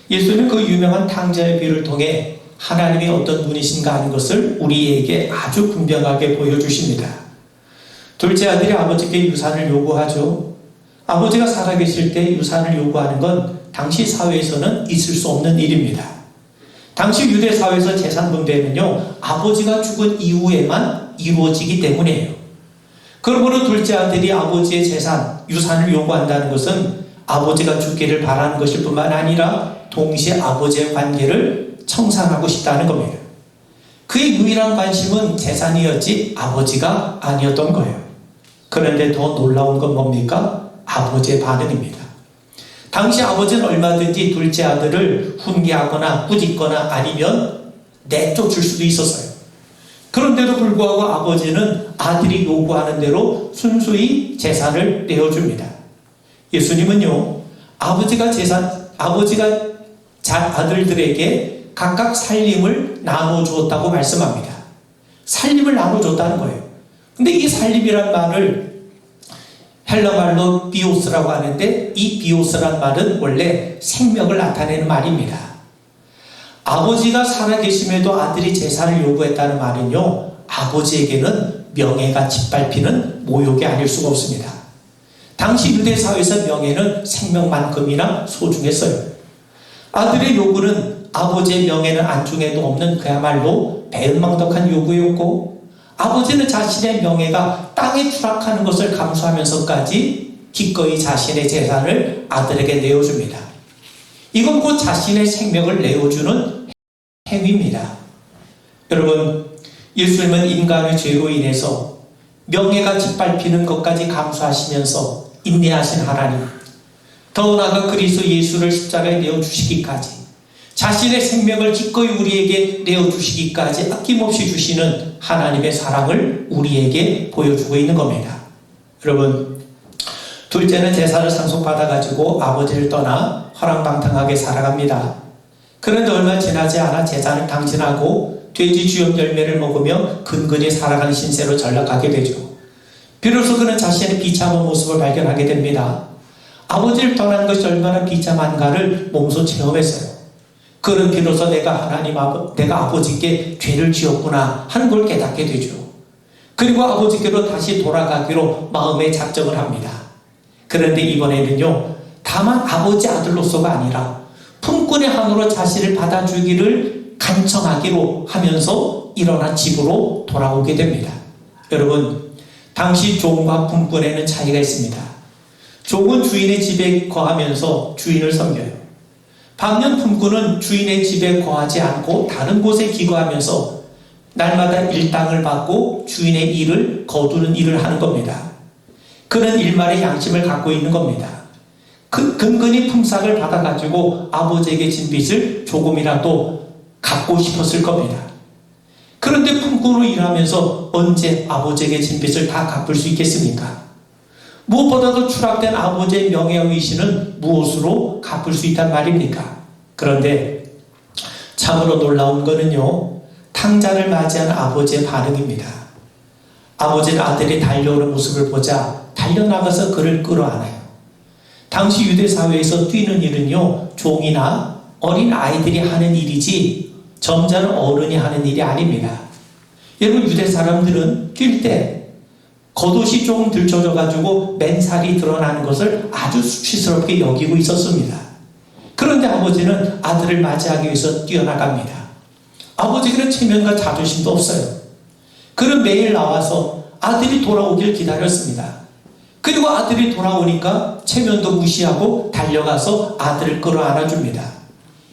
예수님은 그 유명한 탕자의 비유를 통해 하나님이 어떤 분이신가 하는 것을 우리에게 아주 분명하게 보여주십니다. 둘째 아들이 아버지께 유산을 요구하죠. 아버지가 살아계실 때 유산을 요구하는 건 당시 사회에서는 있을 수 없는 일입니다. 당시 유대 사회에서 재산 분배는요, 아버지가 죽은 이후에만 이루어지기 때문이에요. 그러므로 둘째 아들이 아버지의 재산, 유산을 요구한다는 것은 아버지가 죽기를 바라는 것일 뿐만 아니라 동시에 아버지의 관계를 청산하고 싶다는 겁니다. 그의 유일한 관심은 재산이었지 아버지가 아니었던 거예요. 그런데 더 놀라운 건 뭡니까? 아버지의 반응입니다. 당시 아버지는 얼마든지 둘째 아들을 훈계하거나 꾸짖거나 아니면 내쫓을 수도 있었어요. 그런데도 불구하고 아버지는 아들이 요구하는 대로 순수히 재산을 내어줍니다. 예수님은요, 아버지가 아들들에게 각각 살림을 나눠주었다고 말씀합니다. 살림을 나눠줬다는 거예요. 근데 이 살림이란 말을 헬라말로 비오스라고 하는데, 이 비오스란 말은 원래 생명을 나타내는 말입니다. 아버지가 살아계심에도 아들이 재산을 요구했다는 말은요, 아버지에게는 명예가 짓밟히는 모욕이 아닐 수가 없습니다. 당시 유대사회에서 명예는 생명만큼이나 소중했어요. 아들의 요구는 아버지의 명예는 안중에도 없는 그야말로 배은망덕한 요구였고, 아버지는 자신의 명예가 땅에 추락하는 것을 감수하면서까지 기꺼이 자신의 재산을 아들에게 내어줍니다. 이건 곧 자신의 생명을 내어주는 행위입니다. 여러분, 예수님은 인간의 죄로 인해서 명예가 짓밟히는 것까지 감수하시면서 인내하신 하나님, 더 나아가 그리스도 예수를 십자가에 내어주시기까지, 자신의 생명을 기꺼이 우리에게 내어주시기까지 아낌없이 주시는 하나님의 사랑을 우리에게 보여주고 있는 겁니다. 여러분, 둘째는 재산을 상속받아가지고 아버지를 떠나 허랑방탕하게 살아갑니다. 그런데 얼마 지나지 않아 재산을 탕진하고 돼지 주염 열매를 먹으며 근근히 살아가는 신세로 전락하게 되죠. 비로소 그는 자신의 비참한 모습을 발견하게 됩니다. 아버지를 떠난 것이 얼마나 비참한가를 몸소 체험했어요. 그는 비로소 내가 아버지께 죄를 지었구나 하는 걸 깨닫게 되죠. 그리고 아버지께로 다시 돌아가기로 마음의 작정을 합니다. 그런데 이번에는요, 다만 아버지 아들로서가 아니라 품꾼의 한으로 자신을 받아주기를 간청하기로 하면서 일어나 집으로 돌아오게 됩니다. 여러분, 당시 종과 품꾼에는 차이가 있습니다. 종은 주인의 집에 거하면서 주인을 섬겨요. 반면 품꾼은 주인의 집에 거하지 않고 다른 곳에 기거하면서 날마다 일당을 받고 주인의 일을 거두는 일을 하는 겁니다. 그는 일말의 양심을 갖고 있는 겁니다. 근근히 품삯을 받아가지고 아버지에게 진 빚을 조금이라도 갚고 싶었을 겁니다. 그런데 품꾼으로 일하면서 언제 아버지에게 진 빚을 다 갚을 수 있겠습니까? 무엇보다도 추락된 아버지의 명예의식은 무엇으로 갚을 수 있단 말입니까? 그런데 참으로 놀라운 거는요, 탕자를 맞이한 아버지의 반응입니다. 아버지는 아들이 달려오는 모습을 보자 달려나가서 그를 끌어안아요. 당시 유대 사회에서 뛰는 일은요, 종이나 어린 아이들이 하는 일이지 점잖은 어른이 하는 일이 아닙니다. 여러분, 유대 사람들은 뛸 때 겉옷이 조금 들춰져가지고 맨살이 드러나는 것을 아주 수치스럽게 여기고 있었습니다. 그런데 아버지는 아들을 맞이하기 위해서 뛰어나갑니다. 아버지는 체면과 자존심도 없어요. 그는 매일 나와서 아들이 돌아오길 기다렸습니다. 그리고 아들이 돌아오니까 체면도 무시하고 달려가서 아들을 끌어안아줍니다.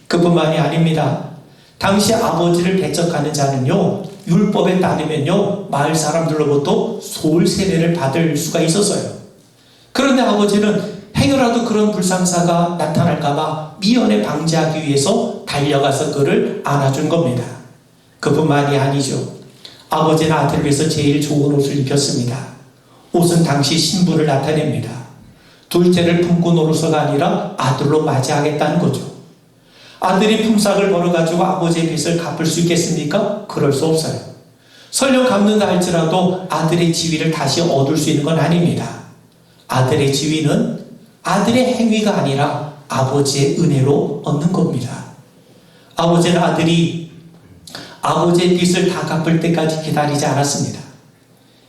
그뿐만이 아닙니다. 당시 아버지를 배척하는 자는요, 율법에 따르면요, 마을 사람들로부터 소울 세례를 받을 수가 있었어요. 그런데 아버지는 행여라도 그런 불상사가 나타날까봐 미연에 방지하기 위해서 달려가서 그를 안아준 겁니다. 그뿐만이 아니죠. 아버지는 아들을 위해서 제일 좋은 옷을 입혔습니다. 옷은 당시 신분을 나타냅니다. 둘째를 품꾼으로서가 아니라 아들로 맞이하겠다는 거죠. 아들이 품삯을 벌어가지고 아버지의 빚을 갚을 수 있겠습니까? 그럴 수 없어요. 설령 갚는다 할지라도 아들의 지위를 다시 얻을 수 있는 건 아닙니다. 아들의 지위는 아들의 행위가 아니라 아버지의 은혜로 얻는 겁니다. 아버지는 아들이 아버지의 빚을 다 갚을 때까지 기다리지 않았습니다.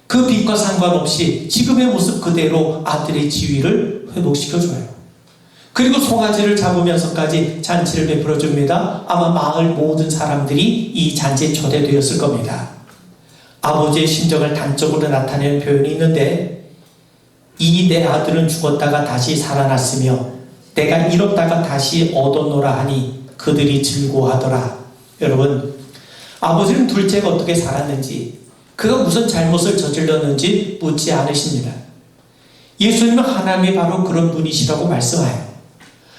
그 빚과 상관없이 지금의 모습 그대로 아들의 지위를 회복시켜줘요. 그리고 송아지를 잡으면서까지 잔치를 베풀어 줍니다. 아마 마을 모든 사람들이 이 잔치에 초대되었을 겁니다. 아버지의 심정을 단적으로 나타내는 표현이 있는데, 이 내 아들은 죽었다가 다시 살아났으며 내가 잃었다가 다시 얻었노라 하니 그들이 즐거워하더라. 여러분, 아버지는 둘째가 어떻게 살았는지, 그가 무슨 잘못을 저질렀는지 묻지 않으십니다. 예수님은 하나님이 바로 그런 분이시라고 말씀하여요.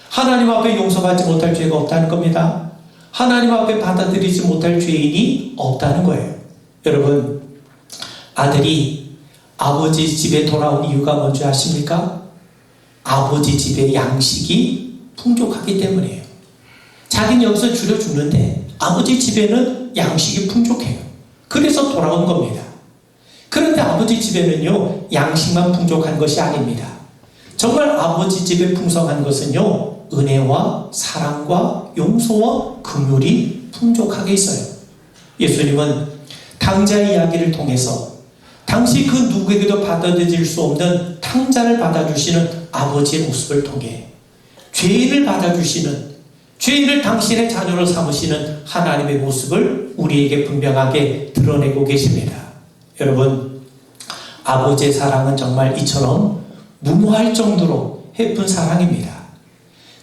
하나님 앞에 용서받지 못할 죄가 없다는 겁니다. 하나님 앞에 받아들이지 못할 죄인이 없다는 거예요. 여러분, 아들이 아버지 집에 돌아온 이유가 뭔지 아십니까? 아버지 집의 양식이 풍족하기 때문이에요. 자기는 여기서 줄여 죽는데 아버지 집에는 양식이 풍족해요. 그래서 돌아온 겁니다. 그런데 아버지 집에는요, 양식만 풍족한 것이 아닙니다. 정말 아버지 집에 풍성한 것은요, 은혜와 사랑과 용서와 긍휼이 풍족하게 있어요. 예수님은 탕자 이야기를 통해서 당시 그 누구에게도 받아들일 수 없는 탕자를 받아주시는 아버지의 모습을 통해 죄인을 받아주시는, 죄인을 당신의 자녀로 삼으시는 하나님의 모습을 우리에게 분명하게 드러내고 계십니다. 여러분, 아버지의 사랑은 정말 이처럼 무모할 정도로 예쁜 사랑입니다.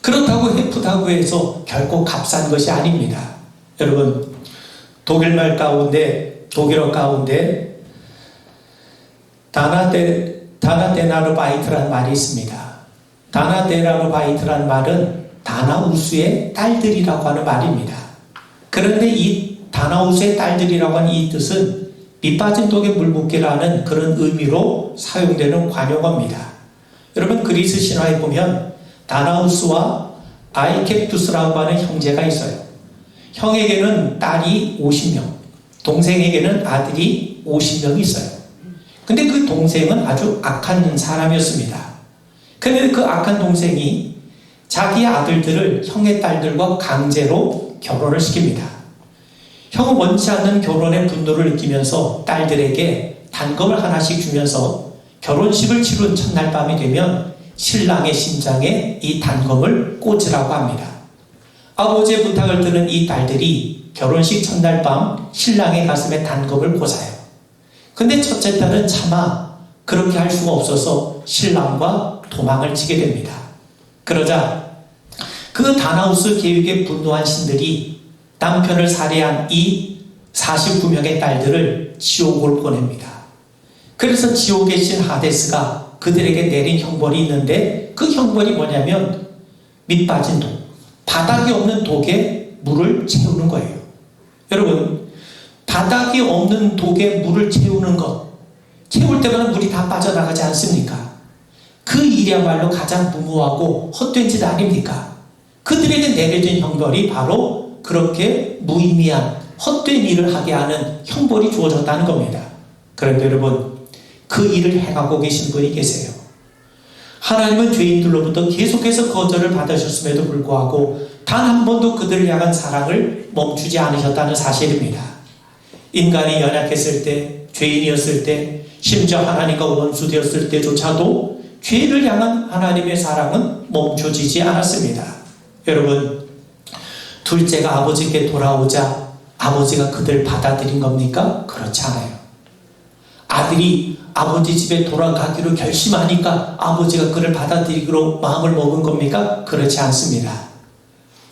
그렇다고 예쁘다고 해서 결코 값싼 것이 아닙니다. 여러분, 독일어 가운데 다나데나르바이트라는 말이 있습니다. 다나데나르바이트라는 말은 다나우스의 딸들이라고 하는 말입니다. 그런데 이 다나우스의 딸들이라고 하는 이 뜻은 밑빠진 독에 물 붓기라는 그런 의미로 사용되는 관용어입니다. 여러분, 그리스 신화에 보면 다나우스와 아이캡투스라고 하는 형제가 있어요. 형에게는 딸이 50명, 동생에게는 아들이 50명이 있어요. 근데 그 동생은 아주 악한 사람이었습니다. 그런데 그 악한 동생이 자기 아들들을 형의 딸들과 강제로 결혼을 시킵니다. 형은 원치 않는 결혼의 분노를 느끼면서 딸들에게 단검을 하나씩 주면서 결혼식을 치른 첫날 밤이 되면 신랑의 심장에 이 단검을 꽂으라고 합니다. 아버지의 부탁을 들은 이 딸들이 결혼식 첫날 밤 신랑의 가슴에 단검을 꽂아요. 근데 첫째 딸은 차마 그렇게 할 수가 없어서 신랑과 도망을 치게 됩니다. 그러자 그 다나우스 계획에 분노한 신들이 남편을 살해한 이 49명의 딸들을 지옥을 보냅니다. 그래서 지옥의 신 하데스가 그들에게 내린 형벌이 있는데 그 형벌이 뭐냐면 밑 빠진 독, 바닥이 없는 독에 물을 채우는 거예요. 여러분, 바닥이 없는 독에 물을 채우는 것, 채울 때마다 물이 다 빠져나가지 않습니까? 그 일이야말로 가장 무모하고 헛된 짓 아닙니까? 그들에게 내려진 형벌이 바로 그렇게 무의미한 헛된 일을 하게 하는 형벌이 주어졌다는 겁니다. 그런데 여러분, 그 일을 행하고 계신 분이 계세요. 하나님은 죄인들로부터 계속해서 거절을 받으셨음에도 불구하고 단 한 번도 그들을 향한 사랑을 멈추지 않으셨다는 사실입니다. 인간이 연약했을 때, 죄인이었을 때, 심지어 하나님과 원수되었을 때조차도 죄를 향한 하나님의 사랑은 멈춰지지 않았습니다. 여러분, 둘째가 아버지께 돌아오자 아버지가 그들 받아들인 겁니까? 그렇지 않아요. 아들이 아버지 집에 돌아가기로 결심하니까 아버지가 그를 받아들이기로 마음을 먹은 겁니까? 그렇지 않습니다.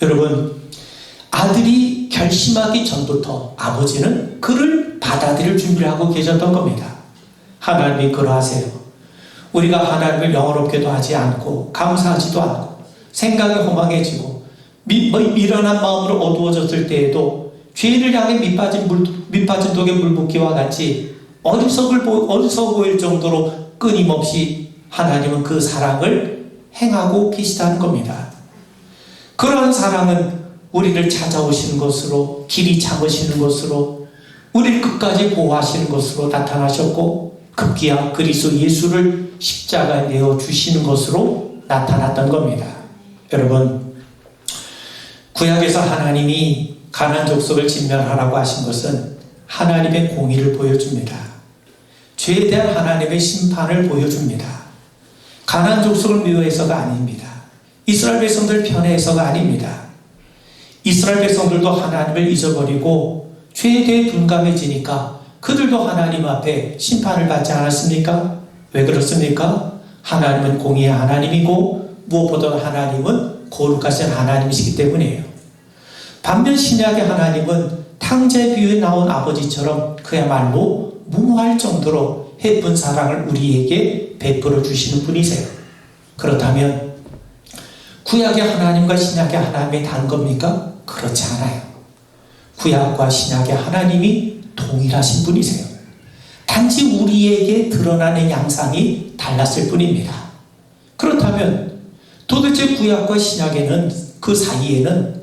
여러분, 아들이 결심하기 전부터 아버지는 그를 받아들일 준비를 하고 계셨던 겁니다. 하나님이 그러하세요. 우리가 하나님을 영어롭게도 하지 않고 감사하지도 않고 생각이 허망해지고 미련한 마음으로 어두워졌을 때에도 죄인을 향해 밑빠진 독에 물 붓기와 같이 어리석어 보일 정도로 끊임없이 하나님은 그 사랑을 행하고 계시다는 겁니다. 그러한 사랑은 우리를 찾아오시는 것으로, 길이 참으시는 것으로, 우리를 끝까지 보호하시는 것으로 나타나셨고, 급기야 그리스도 예수를 십자가에 내어주시는 것으로 나타났던 겁니다. 여러분, 구약에서 하나님이 가나안 족속을 진멸하라고 하신 것은 하나님의 공의를 보여줍니다. 죄에 대한 하나님의 심판을 보여줍니다. 가나안 족속을 미워해서가 아닙니다. 이스라엘 백성들 편애해서가 아닙니다. 이스라엘 백성들도 하나님을 잊어버리고 죄에 대해 둔감해지니까 그들도 하나님 앞에 심판을 받지 않았습니까? 왜 그렇습니까? 하나님은 공의의 하나님이고 무엇보다 하나님은 거룩하신 하나님이시기 때문이에요. 반면 신약의 하나님은 탕자의 비유에 나온 아버지처럼 그야말로 무모할 정도로 예쁜 사랑을 우리에게 베풀어 주시는 분이세요. 그렇다면 구약의 하나님과 신약의 하나님이 다른 겁니까? 그렇지 않아요. 구약과 신약의 하나님이 동일하신 분이세요. 단지 우리에게 드러나는 양상이 달랐을 뿐입니다. 그렇다면 도대체 구약과 신약에는 그 사이에는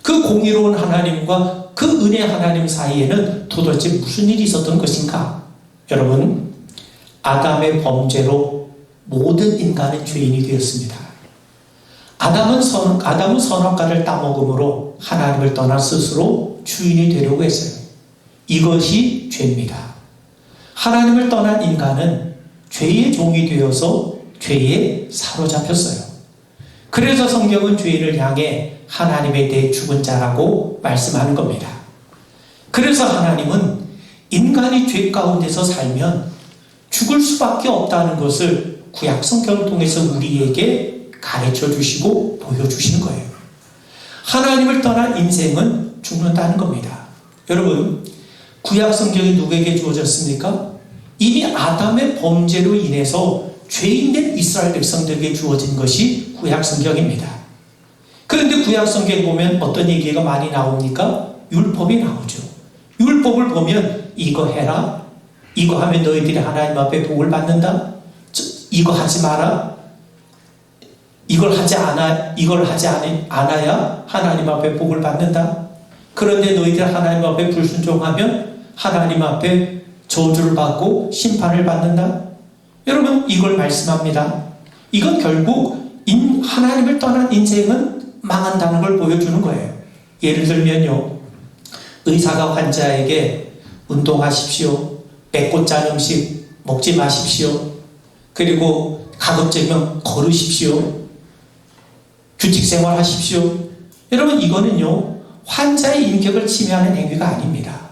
그 공의로운 하나님과 그 은혜 하나님 사이에는 도대체 무슨 일이 있었던 것인가? 여러분, 아담의 범죄로 모든 인간은 죄인이 되었습니다. 아담은 선악과를 따먹음으로 하나님을 떠나 스스로 주인이 되려고 했어요. 이것이 죄입니다. 하나님을 떠난 인간은 죄의 종이 되어서 죄에 사로잡혔어요. 그래서 성경은 죄인을 향해 하나님에 대해 죽은 자라고 말씀하는 겁니다. 그래서 하나님은 인간이 죄 가운데서 살면 죽을 수밖에 없다는 것을 구약 성경을 통해서 우리에게 가르쳐 주시고 보여주시는 거예요. 하나님을 떠난 인생은 죽는다는 겁니다. 여러분, 구약 성경이 누구에게 주어졌습니까? 이미 아담의 범죄로 인해서 죄인된 이스라엘 백성들에게 주어진 것이 구약 성경입니다. 그런데 구약 성경에 보면 어떤 얘기가 많이 나옵니까? 율법이 나오죠. 율법을 보면 이거 해라, 이거 하면 너희들이 하나님 앞에 복을 받는다, 이거 하지 마라, 이걸 하지 않아야 하나님 앞에 복을 받는다. 그런데 너희들 하나님 앞에 불순종하면 하나님 앞에 저주를 받고 심판을 받는다? 여러분, 이걸 말씀합니다. 이건 결국 하나님을 떠난 인생은 망한다는 걸 보여주는 거예요. 예를 들면요, 의사가 환자에게 운동하십시오, 맵고 짠 음식 먹지 마십시오, 그리고 가급적이면 걸으십시오, 규칙 생활하십시오. 여러분, 이거는요 환자의 인격을 침해하는 행위가 아닙니다.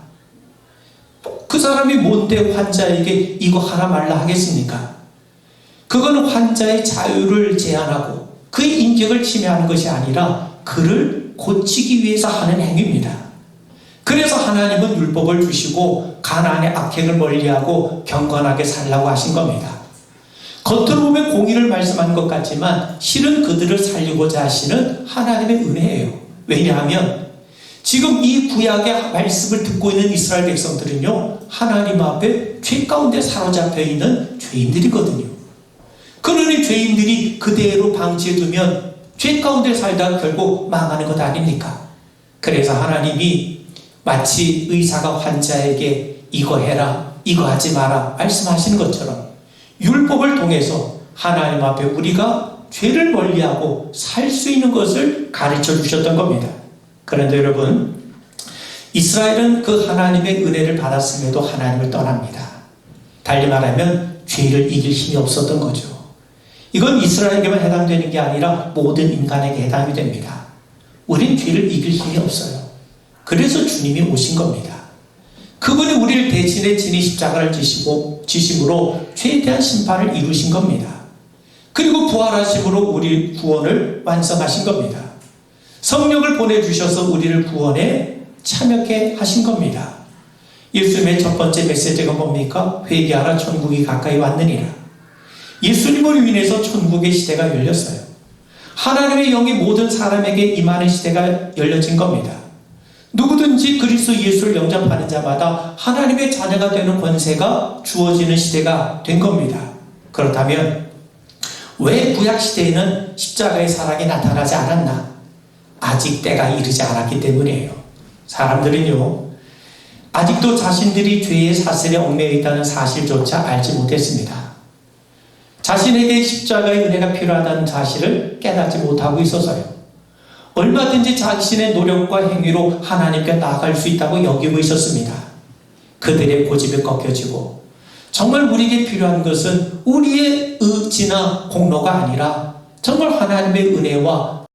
그 사람이 뭔데 환자에게 이거 하라 말라 하겠습니까? 그거는 환자의 자유를 제한하고 그의 인격을 침해하는 것이 아니라 그를 고치기 위해서 하는 행위입니다. 그래서 하나님은 율법을 주시고 가나안의 악행을 멀리하고 경건하게 살라고 하신 겁니다. 겉으로 보면 공의를 말씀하는 것 같지만 실은 그들을 살리고자 하시는 하나님의 은혜예요. 왜냐하면 지금 이 구약의 말씀을 듣고 있는 이스라엘 백성들은요, 하나님 앞에 죄 가운데 사로잡혀 있는 죄인들이거든요. 그러니 죄인들이 그대로 방치해두면 죄 가운데 살다가 결국 망하는 것 아닙니까? 그래서 하나님이 마치 의사가 환자에게 이거 해라, 이거 하지 마라 말씀하시는 것처럼 율법을 통해서 하나님 앞에 우리가 죄를 멀리하고 살 수 있는 것을 가르쳐 주셨던 겁니다. 그런데 여러분, 이스라엘은 그 하나님의 은혜를 받았음에도 하나님을 떠납니다. 달리 말하면 죄를 이길 힘이 없었던 거죠. 이건 이스라엘에게만 해당되는 게 아니라 모든 인간에게 해당이 됩니다. 우린 죄를 이길 힘이 없어요. 그래서 주님이 오신 겁니다. 그분이 우리를 대신해 진이 십자가를 지심으로 죄에 대한 심판을 이루신 겁니다. 그리고 부활하심으로 우리 구원을 완성하신 겁니다. 성령을 보내주셔서 우리를 구원에 참여케 하신 겁니다. 예수님의 첫 번째 메시지가 뭡니까? 회개하라, 천국이 가까이 왔느니라. 예수님을 인해서 천국의 시대가 열렸어요. 하나님의 영이 모든 사람에게 임하는 시대가 열려진 겁니다. 누구든지 그리스도 예수를 영접하는 자마다 하나님의 자녀가 되는 권세가 주어지는 시대가 된 겁니다. 그렇다면 왜 구약시대에는 십자가의 사랑이 나타나지 않았나? 아직 때가 이르지 않았기 때문이에요. 사람들은요, 아직도 자신들이 죄의 사슬에 얽매여 있다는 사실조차 알지 못했습니다. 자신에게 십자가의 은혜가 필요하다는 사실을 깨닫지 못하고 있어서요. 얼마든지 자신의 노력과 행위로 하나님께 나아갈 수 있다고 여기고 있었습니다. 그들의 고집에 꺾여지고 정말 우리에게 필요한 것은 우리의 의지나 공로가 아니라 정말 하나님의 은혜와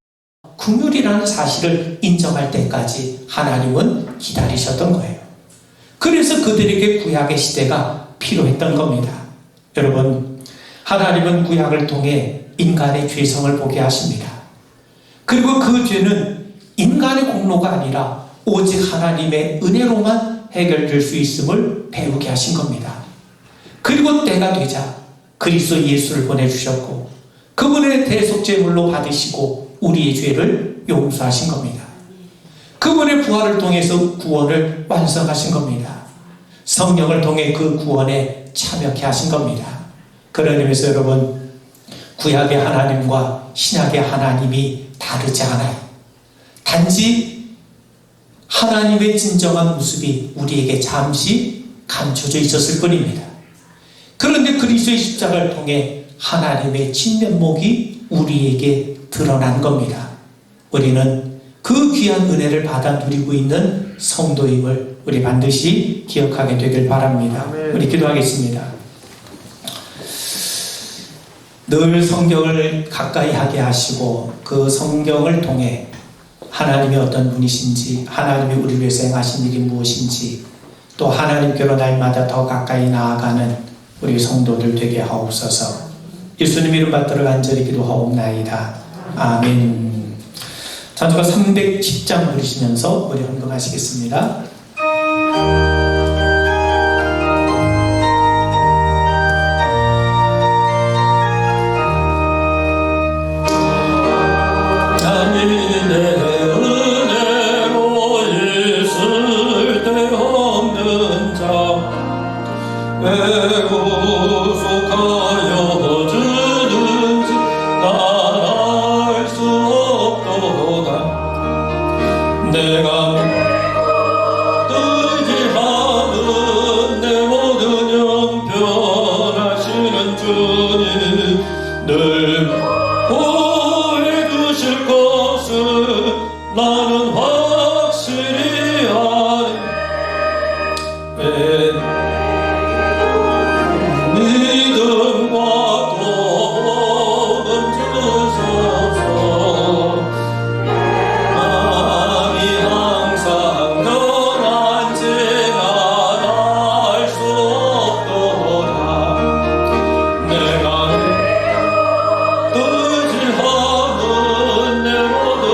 긍휼이라는 사실을 인정할 때까지 하나님은 기다리셨던 거예요. 그래서 그들에게 구약의 시대가 필요했던 겁니다. 여러분, 하나님은 구약을 통해 인간의 죄성을 보게 하십니다. 그리고 그 죄는 인간의 공로가 아니라 오직 하나님의 은혜로만 해결될 수 있음을 배우게 하신 겁니다. 그리고 때가 되자 그리스도 예수를 보내주셨고 그분의 대속제물로 받으시고 우리의 죄를 용서하신 겁니다. 그분의 부활을 통해서 구원을 완성하신 겁니다. 성령을 통해 그 구원에 참여케 하신 겁니다. 그런 의미에서 여러분, 구약의 하나님과 신약의 하나님이 다르지 않아요. 단지 하나님의 진정한 모습이 우리에게 잠시 감춰져 있었을 뿐입니다. 그런데 그리스도의 십자가를 통해 하나님의 진면목이 우리에게 드러난 겁니다. 우리는 그 귀한 은혜를 받아 누리고 있는 성도임을 우리 반드시 기억하게 되길 바랍니다. 우리 기도하겠습니다. 늘 성경을 가까이 하게 하시고 그 성경을 통해 하나님이 어떤 분이신지, 하나님이 우리를 위해서 행하신 일이 무엇인지, 또 하나님께로 날마다 더 가까이 나아가는 우리 성도들 되게 하옵소서. 예수님 이름 받들어 간절히 기도하옵나이다. 아멘. 찬송가 310장 부르시면서 우리 헌금하시겠습니다. 내가 뜨지 보호해 주실 것을 나는 확실히 아네. 믿음과 도움 주소서. 마음이 항상 변한 제가 알 수 없도다. 내가 의지하는 내 모든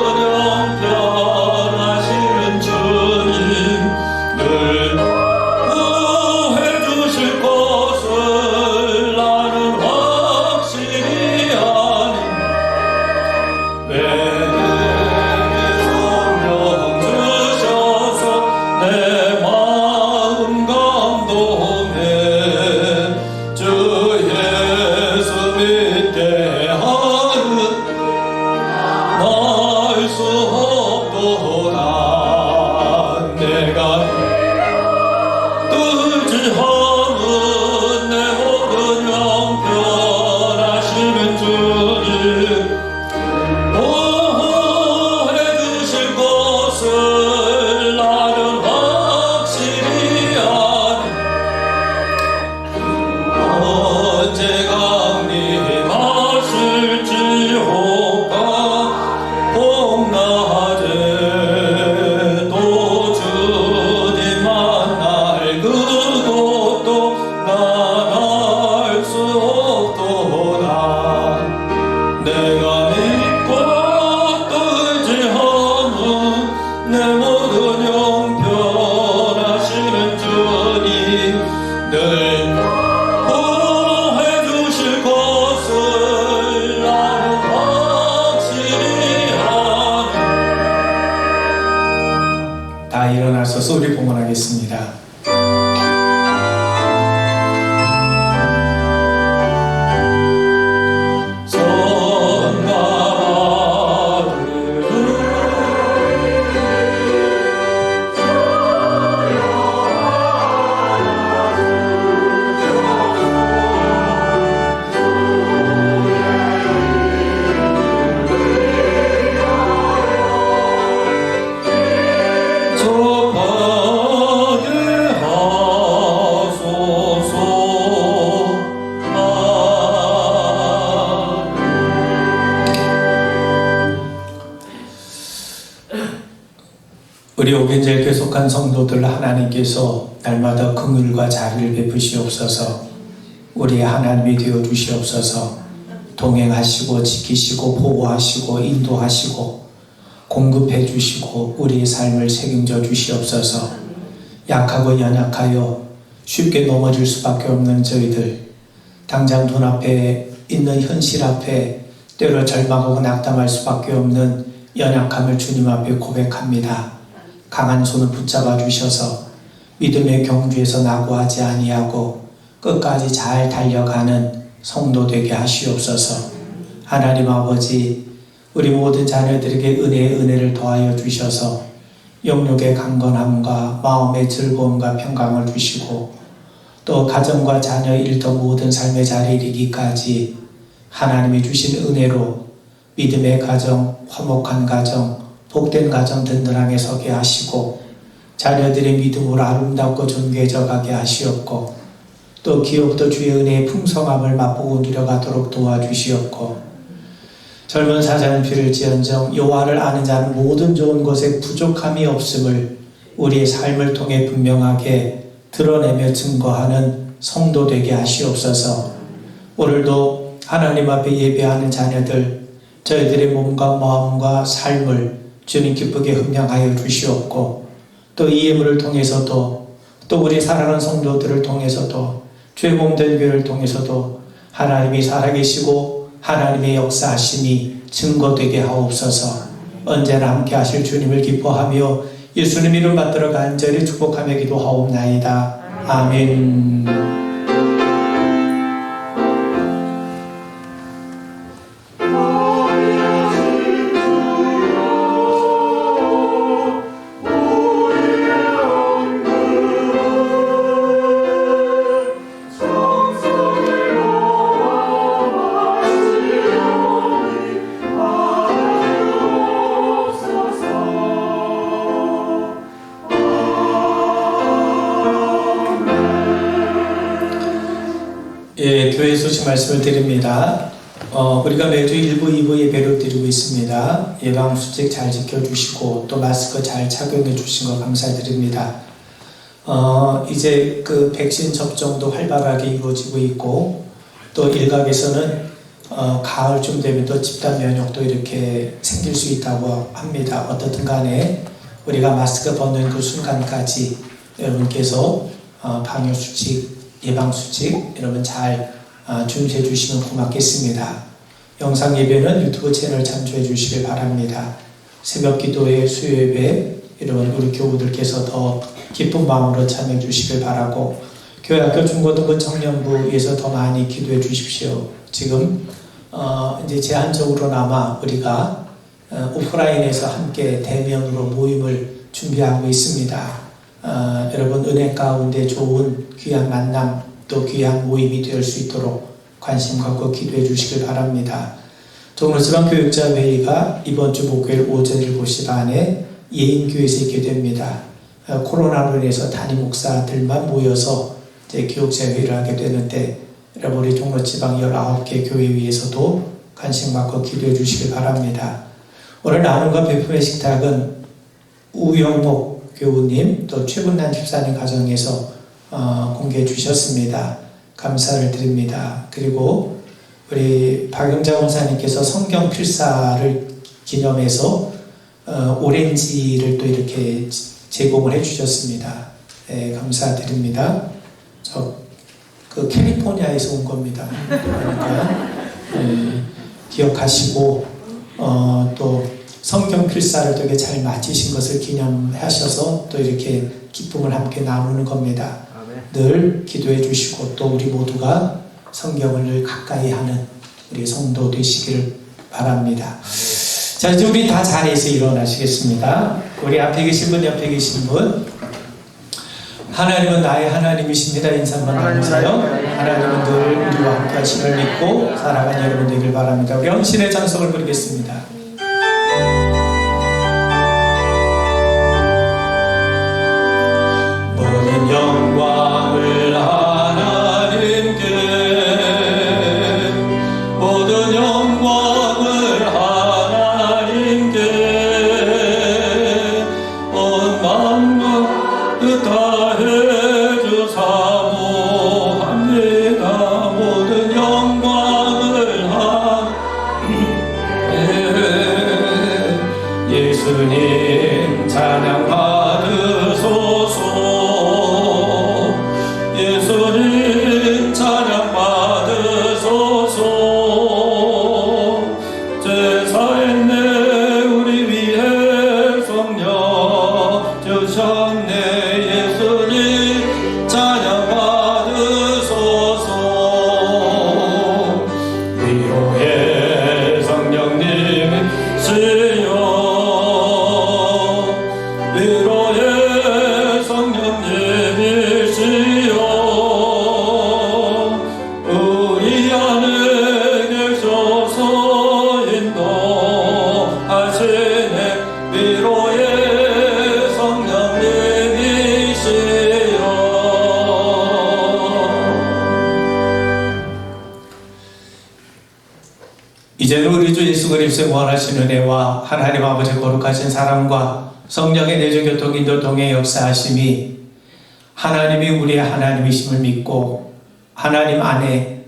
형편하시는 주님, 늘 구해 주실 것을 나는 확실히 아네. 내게 성령 주셔서 내 마음 감동해. 주 예수 믿게 하는 날 수 없도다. 내가 의지하는 내 모든 형편하시는 주님, 보호해 주실 것을 나는 확실히 아네. 언제 강림하실지 혹가 봄낮에 또 주님 만날 그것도 난 알 수 없도다. 내가 믿고 또 의지하는 내 모든 형편하시는 주님, 늘 보호해 주실 것을 나는 확실히 아네. 다 일어나서 소리 봉헌하겠습니다. 접하게 하소서. 우리 오겐젤교회 속한 성도들 하나님께서 날마다 긍휼과 자비를 베푸시옵소서. 우리 하나님이 되어 주시옵소서. 동행하시고 지키시고 보호하시고 인도하시고 공급해 주시고 우리의 삶을 책임져 주시옵소서. 약하고 연약하여 쉽게 넘어질 수밖에 없는 저희들, 당장 눈앞에 있는 현실 앞에 때로 절망하고 낙담할 수밖에 없는 연약함을 주님 앞에 고백합니다. 강한 손을 붙잡아 주셔서 믿음의 경주에서 낙오하지 아니하고 끝까지 잘 달려가는 성도 되게 하시옵소서. 하나님 아버지, 우리 모든 자녀들에게 은혜를 더하여 주셔서 영육의 강건함과 마음의 즐거움과 평강을 주시고 또 가정과 자녀 일터 모든 삶의 자리에 이르기까지 하나님이 주신 은혜로 믿음의 가정, 화목한 가정, 복된 가정 든든하게 서게 하시고 자녀들의 믿음으로 아름답고 존귀해져 가게 하시옵고 또 기업도 주의 은혜의 풍성함을 맛보고 누려가도록 도와주시옵고 젊은 사자는 피를 지언정 여호와를 아는 자는 모든 좋은 것에 부족함이 없음을 우리의 삶을 통해 분명하게 드러내며 증거하는 성도 되게 하시옵소서. 오늘도 하나님 앞에 예배하는 자녀들, 저희들의 몸과 마음과 삶을 주님 기쁘게 흠양하여 주시옵고 또 이 예물을 통해서도 또 우리 사랑하는 성도들을 통해서도 주의 몸된 교회를 통해서도 하나님이 살아계시고 하나님의 역사하심이 증거되게 하옵소서. 언제나 함께 하실 주님을 기뻐하며 예수님 이름 받들어 간절히 축복하며 기도하옵나이다. 아멘. 성소를 모아 마시라 소식 말씀을 드립니다. 우리가 매주 1부, 2부 예배로 드리고 있습니다. 예방수칙 잘 지켜주시고 또 마스크 잘 착용해 주신 거 감사드립니다. 이제 그 백신 접종도 활발하게 이루어지고 있고 또 일각에서는 가을쯤 되면 또 집단 면역도 이렇게 생길 수 있다고 합니다. 어떻든 간에 우리가 마스크 벗는 그 순간까지 여러분께서 방역수칙, 예방수칙 여러분 잘 준수해 주시면 고맙겠습니다. 영상 예배는 유튜브 채널 참조해 주시길 바랍니다. 새벽 기도회, 수요 예배 여러분 우리 교우들께서 더 기쁜 마음으로 참여해 주시길 바라고 교회 학교 중고등부 청년부에서 더 많이 기도해 주십시오. 지금 이제 제한적으로나마 우리가 오프라인에서 함께 대면으로 모임을 준비하고 있습니다. 여러분 은혜 가운데 좋은 귀한 만남 또 귀한 모임이 될 수 있도록 관심 갖고 기도해 주시길 바랍니다. 종로지방교육자회의가 이번 주 목요일 오전 7시 반에 예인교회에서 있게 됩니다. 코로나로 인해서 담임 목사들만 모여서 이제 교육자회의를 하게 되는데 여러분 우리 종로지방 19개 교회 위에서도 관심 갖고 기도해 주시길 바랍니다. 오늘 나눔과 배품의 식탁은 우영목 교우님 또 최분난 집사님 가정에서 공개해 주셨습니다. 감사를 드립니다. 그리고 우리 박영자 원사님께서 성경 필사를 기념해서 오렌지를 또 이렇게 제공을 해 주셨습니다. 네, 감사드립니다. 그 캘리포니아에서 온 겁니다. 그러니까 기억하시고 또 성경 필사를 되게 잘 마치신 것을 기념하셔서 또 이렇게 기쁨을 함께 나누는 겁니다. 늘 기도해 주시고 또 우리 모두가 성경을 늘 가까이 하는 우리 성도 되시기를 바랍니다. 자, 이제 우리 다 자리에서 일어나시겠습니다. 우리 앞에 계신 분, 옆에 계신 분. 하나님은 나의 하나님이십니다. 인사 한번 나누세요. 하나님은 늘 우리와 함께 하심을 믿고 살아가는 여러분 되길 바랍니다. 우리 헌신의 찬송을 부르겠습니다. 모든 영광을 하나님께 모든 영광을 하나님께 온 만국 다해 주사모합니다. 모든 영광을 하나님께 예수님 찬양 받으소서. 예수님 찬양 받으소서. 제사했네 우리 위해 성령 주셨네. 예수님 찬양 받으소서. 위로의 성령님이시여 위로의 성령님이시여 우리 안에 계셔서 인도하시네. 위로의 성령님이시여. 이제는 우리 주 예수 그리스도의 무한하신 은혜와 하나님 아버지의 거룩하신 사랑과 성령의 내주교통 인도 동행 역사하심이 하나님이 우리의 하나님이심을 믿고 하나님 안에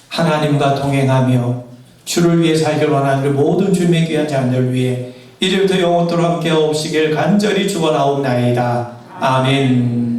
하나님과 동행하며 주를 위해 살기를 원하는 우리 모든 주님의 귀한 자녀들 위해 이제부터 영원토록 함께 하옵시길 간절히 축원하옵나이다. 아멘.